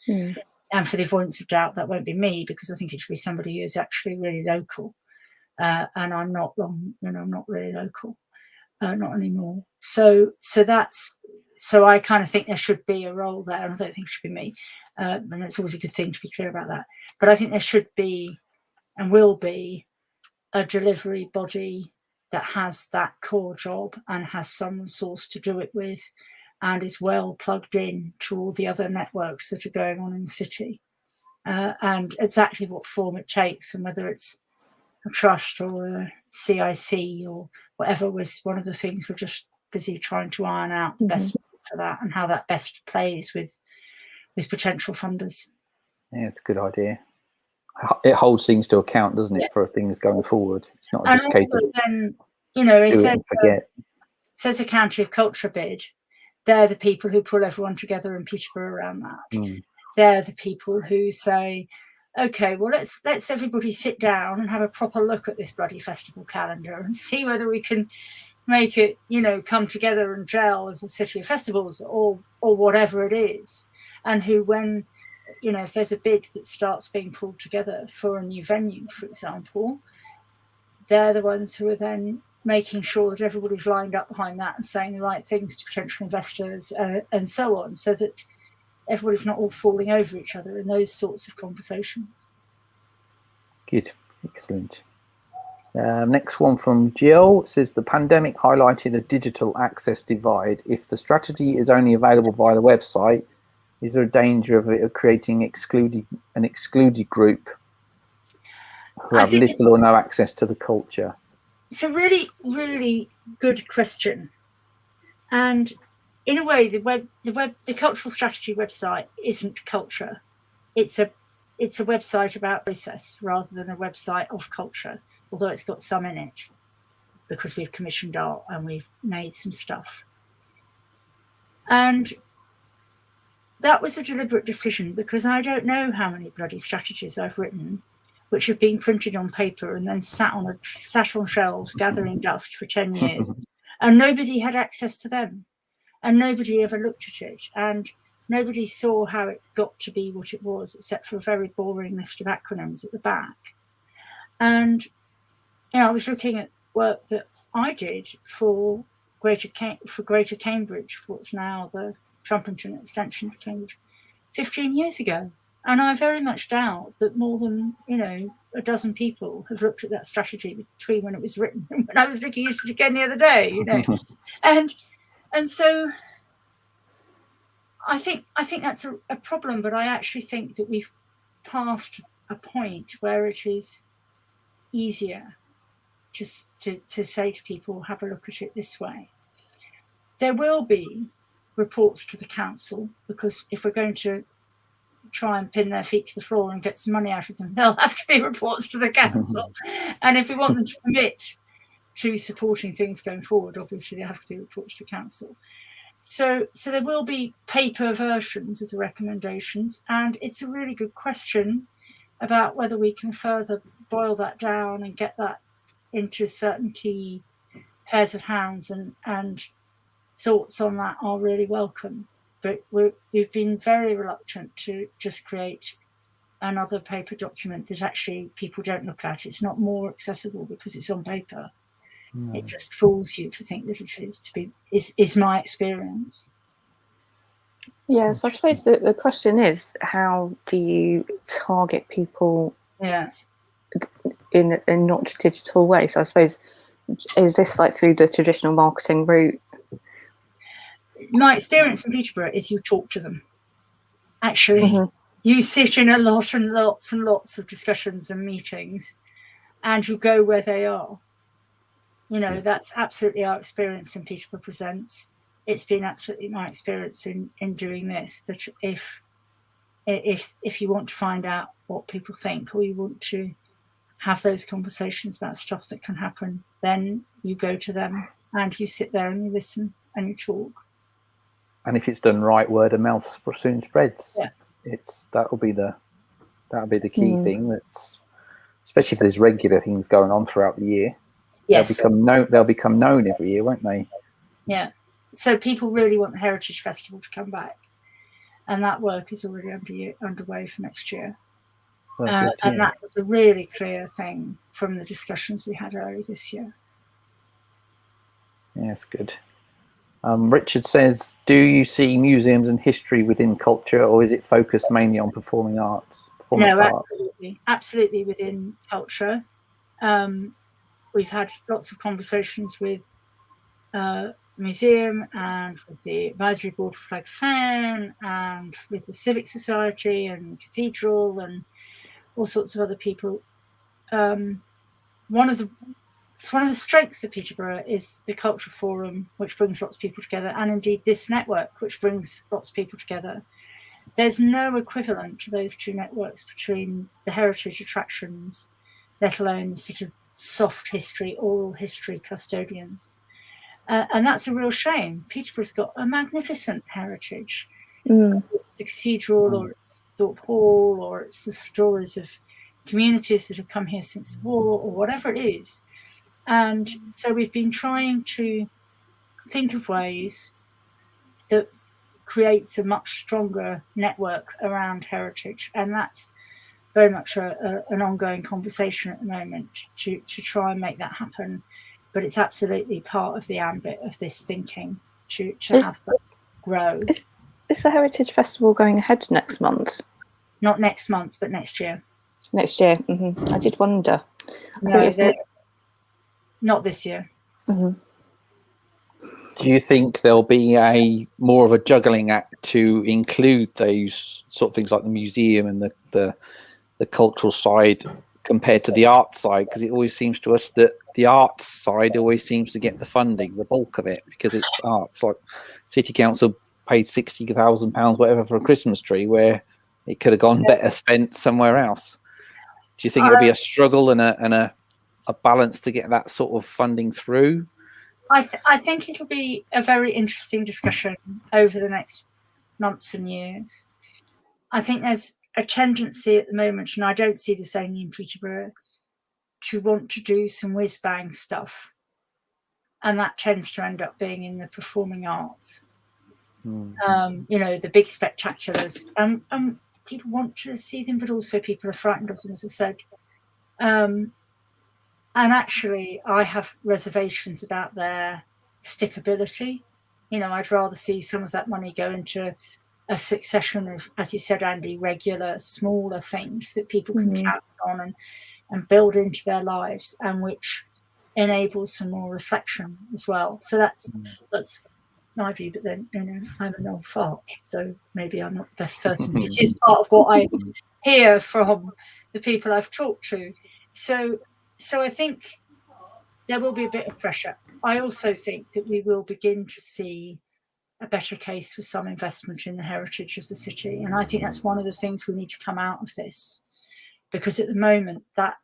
And for the avoidance of doubt, that won't be me, because I think it should be somebody who is actually really local. And I'm not really local, not anymore. So I kind of think there should be a role there, and I don't think it should be me. And it's always a good thing to be clear about that. But I think there should be, and will be, a delivery body that has that core job and has some resource to do it with, and is well plugged in to all the other networks that are going on in the city. And exactly what form it takes, and whether it's a trust or a CIC or whatever was one of the things. We're just busy trying to iron out the best for that and how that best plays with potential funders. Yeah, it's a good idea. It holds things to account, doesn't it, for things going forward? It's not just a case of then, you know, if there's a County of Culture bid, they're the people who pull everyone together in Peterborough around that. They're the people who say, okay, well, let's everybody sit down and have a proper look at this bloody festival calendar and see whether we can make it, you know, come together and gel as a city of festivals or whatever it is. And who, when, you know, if there's a bid that starts being pulled together for a new venue, for example, they're the ones who are then making sure that everybody's lined up behind that and saying the right things to potential investors and so on, so that everybody's not all falling over each other in those sorts of conversations. Good, excellent. Next one from Jill says, the pandemic highlighted a digital access divide. If the strategy is only available via the website, is there a danger of creating an excluded group who have little or no access to the culture? It's a really, really good question. And in a way, the cultural strategy website isn't culture. It's a website about process rather than a website of culture, although it's got some in it because we've commissioned art and we've made some stuff. And that was a deliberate decision because I don't know how many bloody strategies I've written which have been printed on paper and then sat on shelves gathering dust for 10 years, and nobody had access to them, and nobody ever looked at it, and nobody saw how it got to be what it was, except for a very boring list of acronyms at the back. And you know, I was looking at work that I did for Greater Cambridge, what's now the Trumpington extension of Cambridge, 15 years ago. And I very much doubt that more than, you know, a dozen people have looked at that strategy between when it was written and when I was looking at it again the other day, you know. and so I think that's a problem, but I actually think that we've passed a point where it is easier to say to people, have a look at it this way. There will be reports to the council, because if we're going to try and pin their feet to the floor and get some money out of them, there'll have to be reports to the council. And if we want them to commit to supporting things going forward, obviously there have to be reports to council. So there will be paper versions of the recommendations, and it's a really good question about whether we can further boil that down and get that into certain key pairs of hands, and thoughts on that are really welcome. But we've been very reluctant to just create another paper document that actually people don't look at. It's not more accessible because it's on paper. It just fools you to think that it is my experience. Yes, I suppose the question is, how do you target people in a not digital way? So I suppose, is this like through the traditional marketing route? My experience in Peterborough is you talk to them. Actually, you sit in a lot and lots and lots of discussions and meetings, and you go where they are. You know, that's absolutely our experience in Peterborough Presents. It's been absolutely my experience in doing this, that if you want to find out what people think, or you want to have those conversations about stuff that can happen, then you go to them and you sit there and you listen and you talk. And if it's done right, word of mouth soon spreads. Yeah. That'll be the key thing. That's, especially if there's regular things going on throughout the year. Yes. They'll become known every year, won't they? Yeah. So people really want the Heritage Festival to come back, and that work is already underway for next year. And that was a really clear thing from the discussions we had early this year. Yeah, that's good. Richard says, do you see museums and history within culture, or is it focused mainly on performing arts? Absolutely within culture. We've had lots of conversations with the museum and with the advisory board for Flag Fan and with the Civic Society and Cathedral and all sorts of other people. one of the strengths of Peterborough is the cultural forum, which brings lots of people together, and indeed this network, which brings lots of people together. There's no equivalent to those two networks between the heritage attractions, let alone the sort of soft history, oral history custodians. And that's a real shame. Peterborough's got a magnificent heritage. It's the cathedral, or it's Thorpe Hall, or it's the stories of communities that have come here since the war, or whatever it is. And so we've been trying to think of ways that creates a much stronger network around heritage. And that's very much an ongoing conversation at the moment to try and make that happen. But it's absolutely part of the ambit of this thinking to have that grow. Is the Heritage Festival going ahead next month? Not next month, but next year. Next year. I did wonder. Not this year. Do you think there'll be a more of a juggling act to include those sort of things like the museum and the cultural side compared to the art side? Because it always seems to us that the arts side always seems to get the funding, the bulk of it, because it's arts. Like City Council paid £60,000 whatever for a Christmas tree, where it could have gone better spent somewhere else. Do you think it'll be a struggle and a balance to get that sort of funding through? I think it'll be a very interesting discussion over the next months and years. I think there's a tendency at the moment, and I don't see this only in Peterborough, to want to do some whiz-bang stuff. And that tends to end up being in the performing arts. The big spectaculars. People want to see them, but also people are frightened of them, as I said. And actually, I have reservations about their stickability. I'd rather see some of that money go into a succession of, as you said, Andy, regular, smaller things that people can count on and build into their lives, and which enables some more reflection as well. So that's my view. But then, I'm an old fart, so maybe I'm not the best person. Which is part of what I hear from the people I've talked to. So I think there will be a bit of pressure. I also think that we will begin to see a better case for some investment in the heritage of the city. And I think that's one of the things we need to come out of this. Because at the moment, that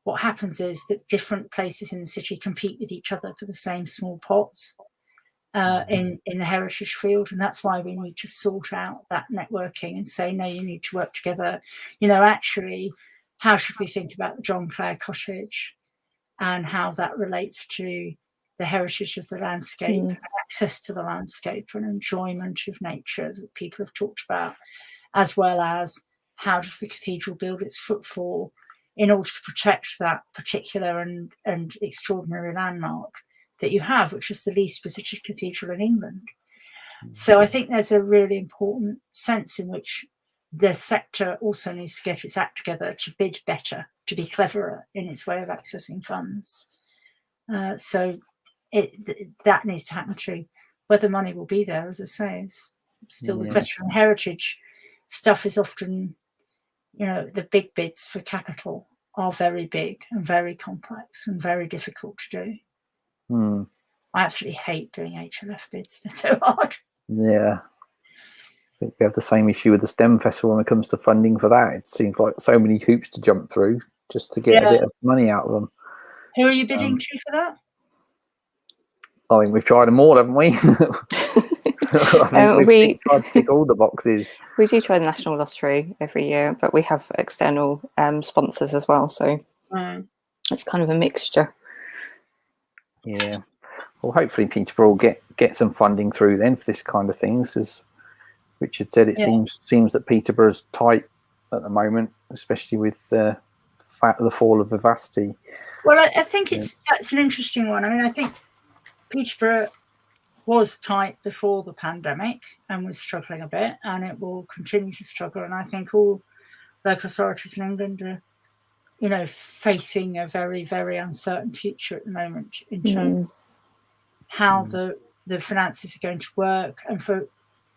what happens is that different places in the city compete with each other for the same small pots in the heritage field. And that's why we need to sort out that networking and say, no, you need to work together. Actually, how should we think about the John Clare Cottage and how that relates to the heritage of the landscape, and access to the landscape and enjoyment of nature that people have talked about, as well as how does the cathedral build its footfall in order to protect that particular and extraordinary landmark that you have, which is the least visited cathedral in England. So I think there's a really important sense in which the sector also needs to get its act together to bid better, to be cleverer in its way of accessing funds. So that needs to happen too. Whether money will be there, as I say, is still the question. Heritage stuff is often, the big bids for capital are very big and very complex and very difficult to do. I absolutely hate doing HLF bids. They're so hard. Yeah. I think we have the same issue with the STEM festival when it comes to funding for that. It seems like so many hoops to jump through just to get a bit of money out of them. Who are you bidding to for that? I think we've tried them all, haven't we? I think we've tried to tick all the boxes. We do try the National Lottery every year, but we have external sponsors as well. So it's kind of a mixture. Yeah. Well, hopefully Peterborough will get some funding through then for this kind of things. As Richard said, it seems that Peterborough's tight at the moment, especially with the fall of Vivacity. Well, I think that's an interesting one. I mean, I think Peterborough was tight before the pandemic and was struggling a bit, and it will continue to struggle. And I think all local authorities in England are, facing a very, very uncertain future at the moment in terms of how the finances are going to work. And for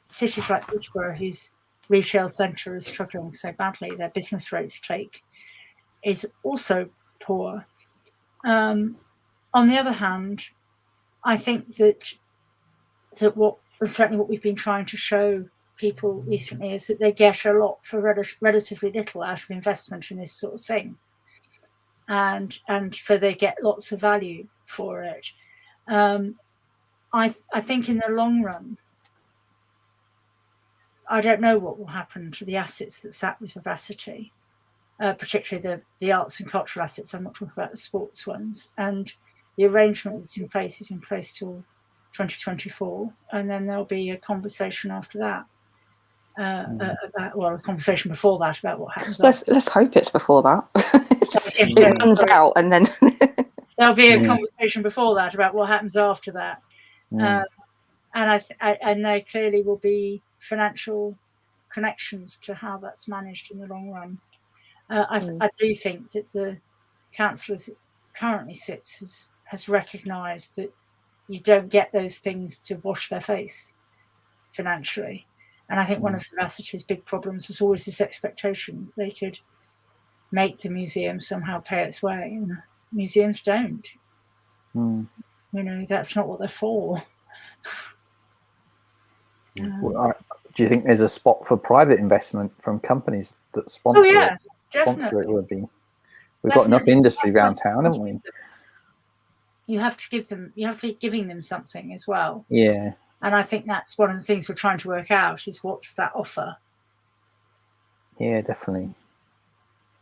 cities like Peterborough, whose retail centre is struggling so badly, their business rates take is also poor. On the other hand, I think that certainly what we've been trying to show people recently is that they get a lot for relatively little out of investment in this sort of thing, and so they get lots of value for it. I think in the long run, I don't know what will happen to the assets that sat with Vivacity, particularly the arts and cultural assets. I'm not talking about the sports ones. And the arrangement that's in place is in place till 2024, and then there'll be a conversation after that. A conversation before that about what happens. Let's hope it's before that. It runs out, and then there'll be a conversation before that about what happens after that. And there clearly will be financial connections to how that's managed in the long run. I do think that the council as it currently sits has recognised that you don't get those things to wash their face financially. And I think one of Vivacity's big problems was always this expectation they could make the museum somehow pay its way, and museums don't. You know, that's not what they're for. Do you think there's a spot for private investment from companies that sponsor it? Sponsor it would be. We've got enough industry around town, haven't we? You have to give them. You have to be giving them something as well. Yeah. And I think that's one of the things we're trying to work out is what's that offer. Yeah, definitely.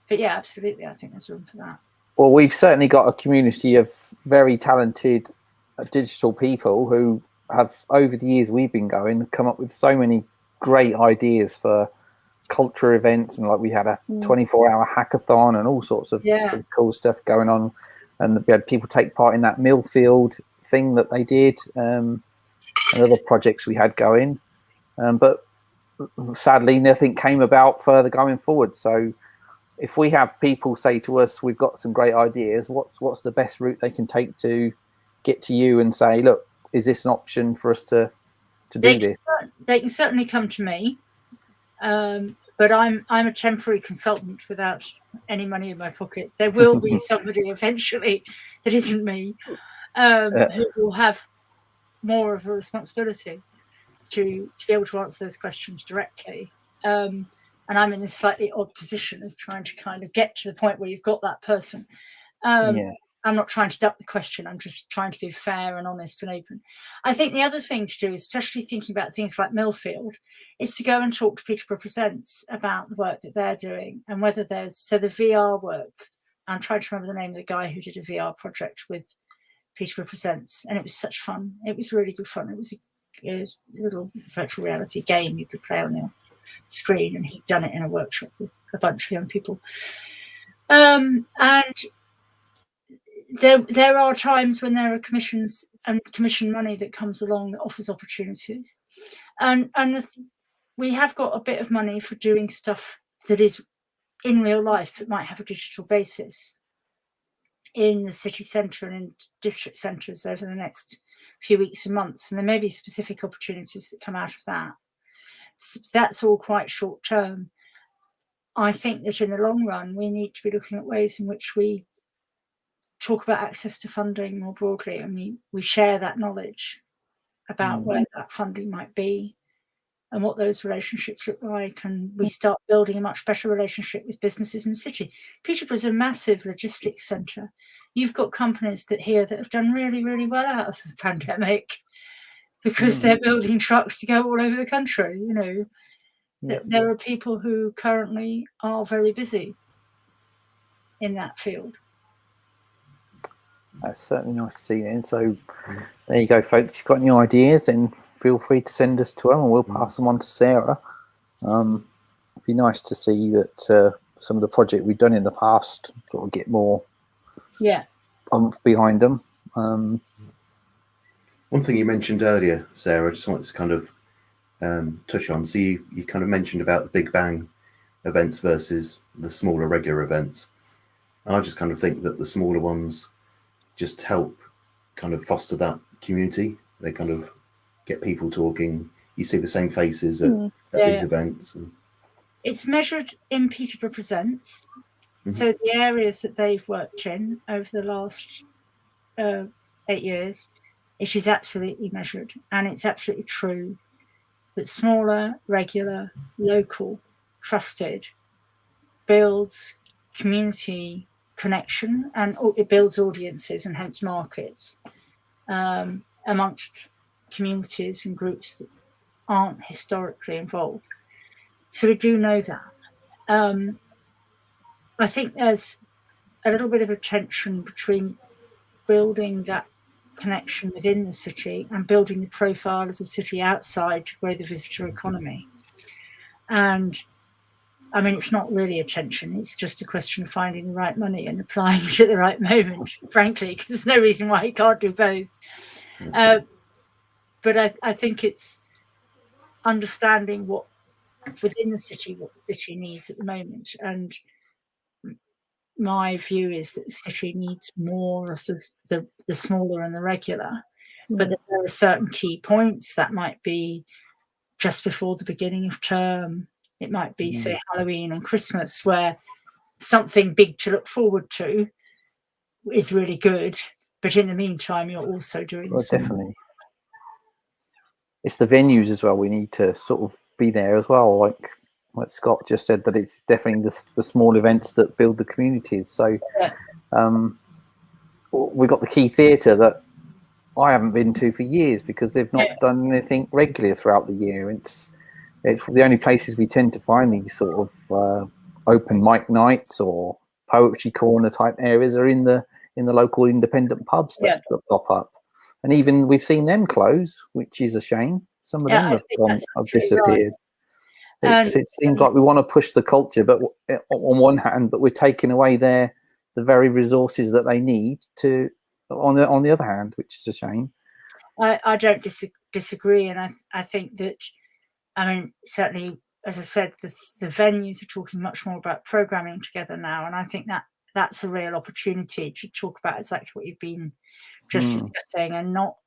But yeah, absolutely. I think there's room for that. Well, we've certainly got a community of very talented digital people who have, over the years we've been going, come up with so many great ideas for culture events. And like we had a 24-hour hackathon and all sorts of cool stuff going on. And we had people take part in that Millfield thing that they did. And other projects we had going, but sadly nothing came about further going forward. So if we have people say to us, we've got some great ideas, what's the best route they can take to get to you and say, look, is this an option for us to do this? They can certainly come to me, but I'm a temporary consultant without any money in my pocket. There will be somebody eventually that isn't me who will have more of a responsibility to be able to answer those questions directly. And I'm in this slightly odd position of trying to kind of get to the point where you've got that person. I'm not trying to duck the question. I'm just trying to be fair and honest and open. I think the other thing to do, especially thinking about things like Millfield, is to go and talk to Peterborough Presents about the work that they're doing and whether there's, so the VR work. I'm trying to remember the name of the guy who did a VR project with Peterborough Presents, and it was such fun. It was really good fun. It was a little virtual reality game you could play on your screen, and he'd done it in a workshop with a bunch of young people. And there are times when there are commissions and commission money that comes along that offers opportunities, and we have got a bit of money for doing stuff that is in real life that might have a digital basis in the city centre and in district centres over the next few weeks and months. And there may be specific opportunities that come out of that. So that's all quite short term. I think that in the long run, we need to be looking at ways in which we talk about access to funding more broadly, and we share that knowledge about where that funding might be and what those relationships look like, and we start building a much better relationship with businesses in the city. Peterborough is a massive logistics centre. You've got companies that have done really, really well out of the pandemic because they're building trucks to go all over the country. You know, there are people who currently are very busy in that field. That's certainly nice to see. And so there you go, folks. If you've got any ideas, then feel free to send us to them and we'll pass them on to Sarah. It'd be nice to see that some of the project we've done in the past sort of get more behind them. One thing you mentioned earlier, Sarah, I just wanted to kind of touch on. So you kind of mentioned about the Big Bang events versus the smaller regular events. And I just kind of think that the smaller ones just help kind of foster that community. They kind of get people talking. You see the same faces at these events. And... It's measured in Peterborough Presents. So the areas that they've worked in over the last 8 years, it is absolutely measured, and it's absolutely true that smaller, regular, local, trusted builds community connection, and it builds audiences and hence markets amongst communities and groups that aren't historically involved. So we do know that. I think there's a little bit of a tension between building that connection within the city and building the profile of the city outside to grow the visitor economy. And I mean, it's not really a tension. It's just a question of finding the right money and applying it at the right moment, frankly, because there's no reason why you can't do both. But I think it's understanding what within the city, what the city needs at the moment. And my view is that the city needs more of the smaller and the regular, but there are certain key points that might be just before the beginning of term. It might be, say, Halloween and Christmas, where something big to look forward to is really good. But in the meantime, you're also doing definitely. It's the venues as well. We need to sort of be there as well. Like Scott just said, that it's definitely the small events that build the communities. So we've got the Key Theatre that I haven't been to for years because they've not done anything regularly throughout the year. It's the only places we tend to find these sort of open mic nights or poetry corner type areas are in the local independent pubs that pop up. And even we've seen them close, which is a shame. Some of them have disappeared. Right. It seems like we want to push the culture, but on one hand, but we're taking away the very resources that they need to on the other hand, which is a shame. I don't disagree, and I think that, I mean, certainly, as I said, the venues are talking much more about programming together now, and I think that's a real opportunity to talk about exactly what you've been just discussing, and not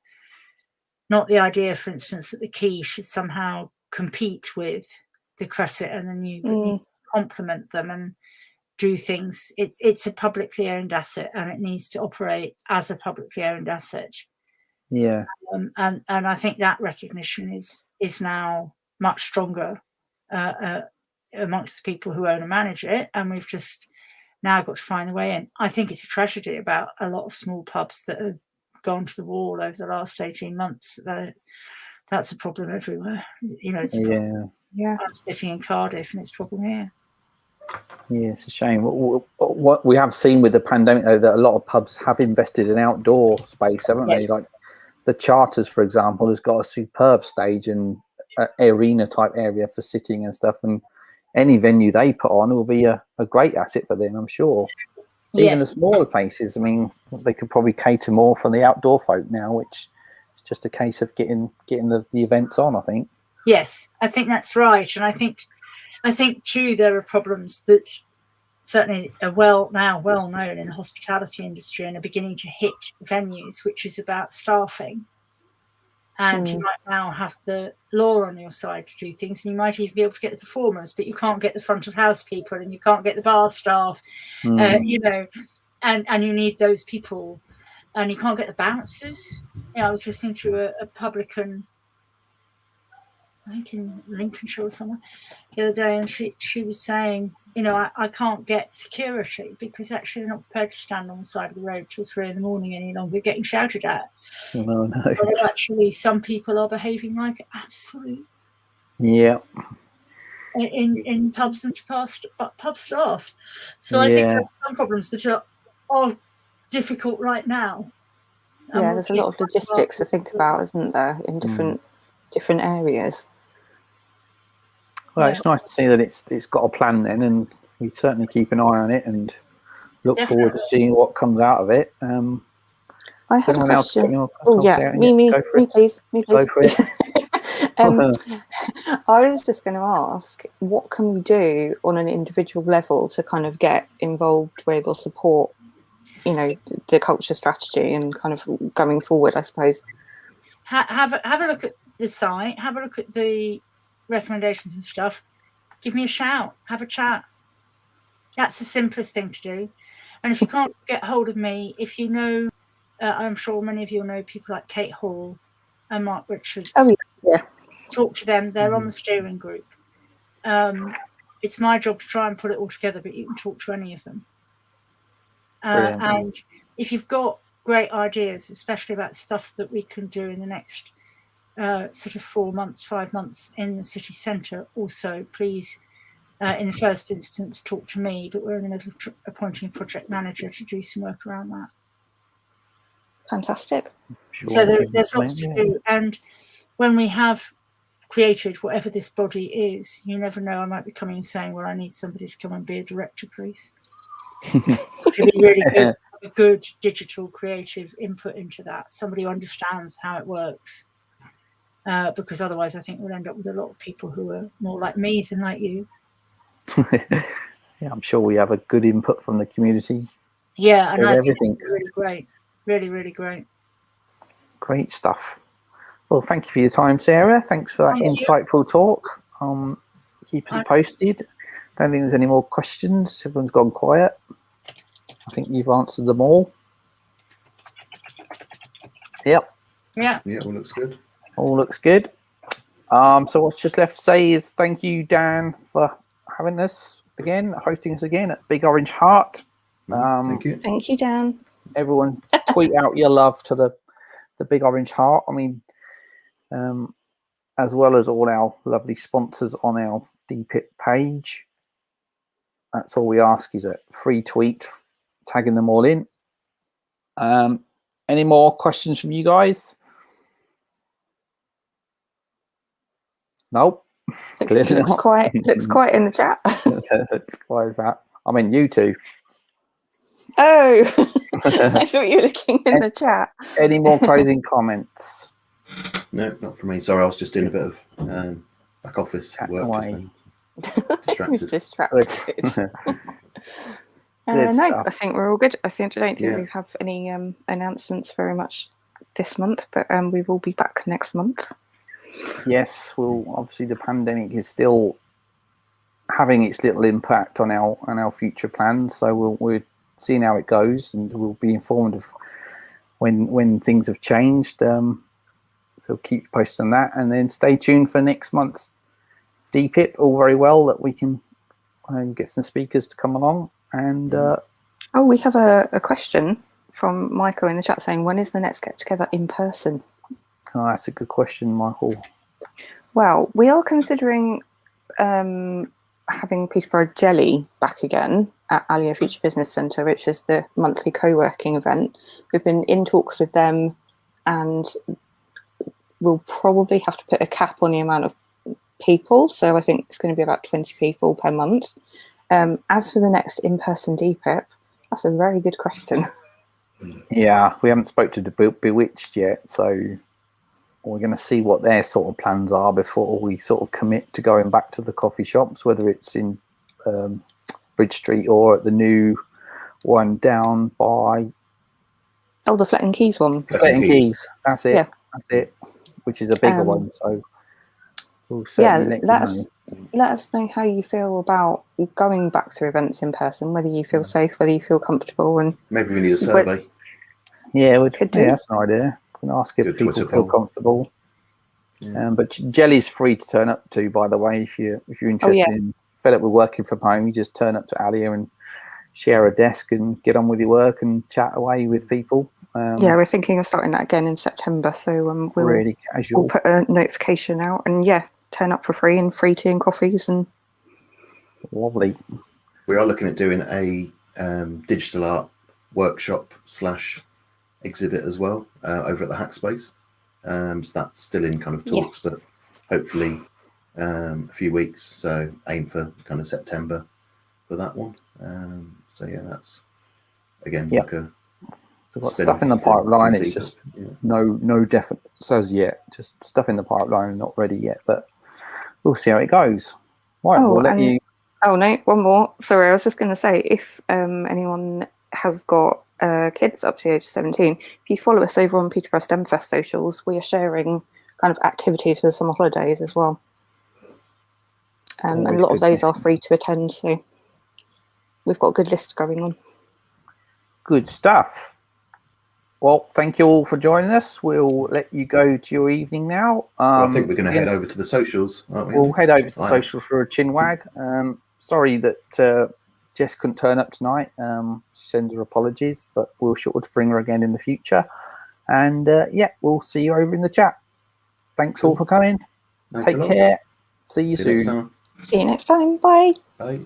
the idea, for instance, that the Key should somehow compete with the Crescent and the New, complement them and do things. It's a publicly owned asset, and it needs to operate as a publicly owned asset. Yeah, and I think that recognition is now much stronger amongst the people who own and manage it, and we've just now got to find a way in. I think it's a tragedy about a lot of small pubs that have gone to the wall over the last 18 months. That's a problem everywhere. You know, it's a problem. Yeah. I'm sitting in Cardiff, and it's a problem here. Yeah, it's a shame. What we have seen with the pandemic, though, that a lot of pubs have invested in outdoor space, haven't they? Like the Charters, for example, has got a superb stage and arena type area for sitting and stuff. And any venue they put on will be a great asset for them, I'm sure. Even the smaller places, I mean, they could probably cater more for the outdoor folk now, which is just a case of getting the events on, I think. Yes, I think that's right. And I think too, there are problems that certainly are well known in the hospitality industry and are beginning to hit venues, which is about staffing. And you might now have the law on your side to do things, and you might even be able to get the performers, but you can't get the front of house people, and you can't get the bar staff, you know, and you need those people, and you can't get the bouncers. You know, I was listening to a publican, I think in Lincolnshire or somewhere, the other day, and she was saying, you know, I can't get security because actually they're not prepared to stand on the side of the road till 3 a.m. any longer, getting shouted at. No. But actually, some people are behaving like absolute. Yeah. In pubs and pub staff. So I think there are some problems that are difficult right now. Yeah, there's a lot of logistics to think about, isn't there, in different areas. Well, it's nice to see that it's got a plan then, and we certainly keep an eye on it and look forward to seeing what comes out of it. I had a question. Me, please. Go for it. I was just going to ask, what can we do on an individual level to kind of get involved with or support, you know, the culture strategy and kind of going forward, I suppose? Have a look at the site. Have a look at the recommendations and stuff. Give me a shout. Have a chat. That's the simplest thing to do. And if you can't get hold of me, if you know, I'm sure many of you know people like Kate Hall and Mark Richards. Oh, yeah. Talk to them. They're on the steering group. It's my job to try and put it all together, but you can talk to any of them. And if you've got great ideas, especially about stuff that we can do in the next sort of 4 months, 5 months in the city centre, also please, in the first instance, talk to me. But we're in the middle of appointing a project manager to do some work around that. Fantastic. Sure. So there's lots to do. And when we have created whatever this body is, you never know, I might be coming and saying, well, I need somebody to come and be a director, please. To be really good, a good digital creative input into that, somebody who understands how it works, because otherwise I think we'll end up with a lot of people who are more like me than like you. Yeah, I'm sure we have a good input from the community. Yeah, and I think everything it's really great, really great. Great stuff. Well, thank you for your time, Sarah. Thanks for that insightful talk. Keep us posted. Don't think there's any more questions. Everyone's gone quiet. I think you've answered them all. Yep. Yeah. Yeah, all looks good. All looks good. So what's just left to say is thank you, Dan, for having us again, hosting us again at Big Orange Heart. Thank you. Thank you, Dan. Everyone tweet out your love to the Big Orange Heart. I mean, as well as all our lovely sponsors on our DPiP page. That's all we ask, is a free tweet tagging them all in. Any more questions from you guys? Nope. Looks quiet in the chat. It's quiet that. I mean, you two. Oh, I thought you were looking in the chat. Any more closing comments? No, not for me. Sorry, I was just doing a bit of back office work. He's distracted. No, I think we're all good. I don't think we have any announcements very much this month, but we will be back next month. Yes, well, obviously the pandemic is still having its little impact on our future plans, so we're seeing how it goes, and we'll be informed of when things have changed. So keep you posted on that, and then stay tuned for next month's DPiP. All very well that we can get some speakers to come along. And we have a question from Michael in the chat saying, when is the next get together in person? Oh, that's a good question, Michael. Well, we are considering having Peterborough Jelly back again at Alia Future Business Centre, which is the monthly co-working event. We've been in talks with them, and we'll probably have to put a cap on the amount of people. So I think it's going to be about 20 people per month. As for the next in-person DPiP, that's a very good question. Yeah, we haven't spoke to Bewitched yet, so we're going to see what their sort of plans are before we sort of commit to going back to the coffee shops, whether it's in Bridge Street or at the new one down by... Oh, the Fletton Keys one. Fletton Keys, that's it. Yeah. That's it, which is a bigger one, so we'll certainly let us know how you feel about going back to events in person, whether you feel safe, whether you feel comfortable, and maybe we need a survey. That's an idea. We can ask if people feel comfortable. Yeah. But Jelly's free to turn up to, by the way, if you're interested in fed up with working from home, you just turn up to Alia and share a desk and get on with your work and chat away with people. We're thinking of starting that again in September, so we'll really casual. We'll put a notification out, and turn up for free, and free tea and coffees. And lovely. We are looking at doing a digital art workshop / exhibit as well over at the Hackspace. So that's still in kind of talks, but hopefully a few weeks. So aim for kind of September for that one. That's again like a. So got stuff in the pipeline. It's just no definite says yet. Just stuff in the pipeline, not ready yet, but we'll see how it goes. Right, we'll let you. Oh no, one more. Sorry, I was just going to say, if anyone has got kids up to the age of 17, if you follow us over on Peterborough STEM Fest socials, we are sharing kind of activities for the summer holidays as well. And a lot of those are free to attend, so we've got a good list going on. Good stuff. Well, thank you all for joining us. We'll let you go to your evening now. I think we're going to head over to the socials, aren't we? We'll head over to the Right. social for a chinwag. Sorry that Jess couldn't turn up tonight. She sends her apologies, but we'll sure to bring her again in the future. And yeah, we'll see you over in the chat. Thanks all for coming. Thanks Take a lot. care. See you See you next soon. time. See you next time. Bye. Bye.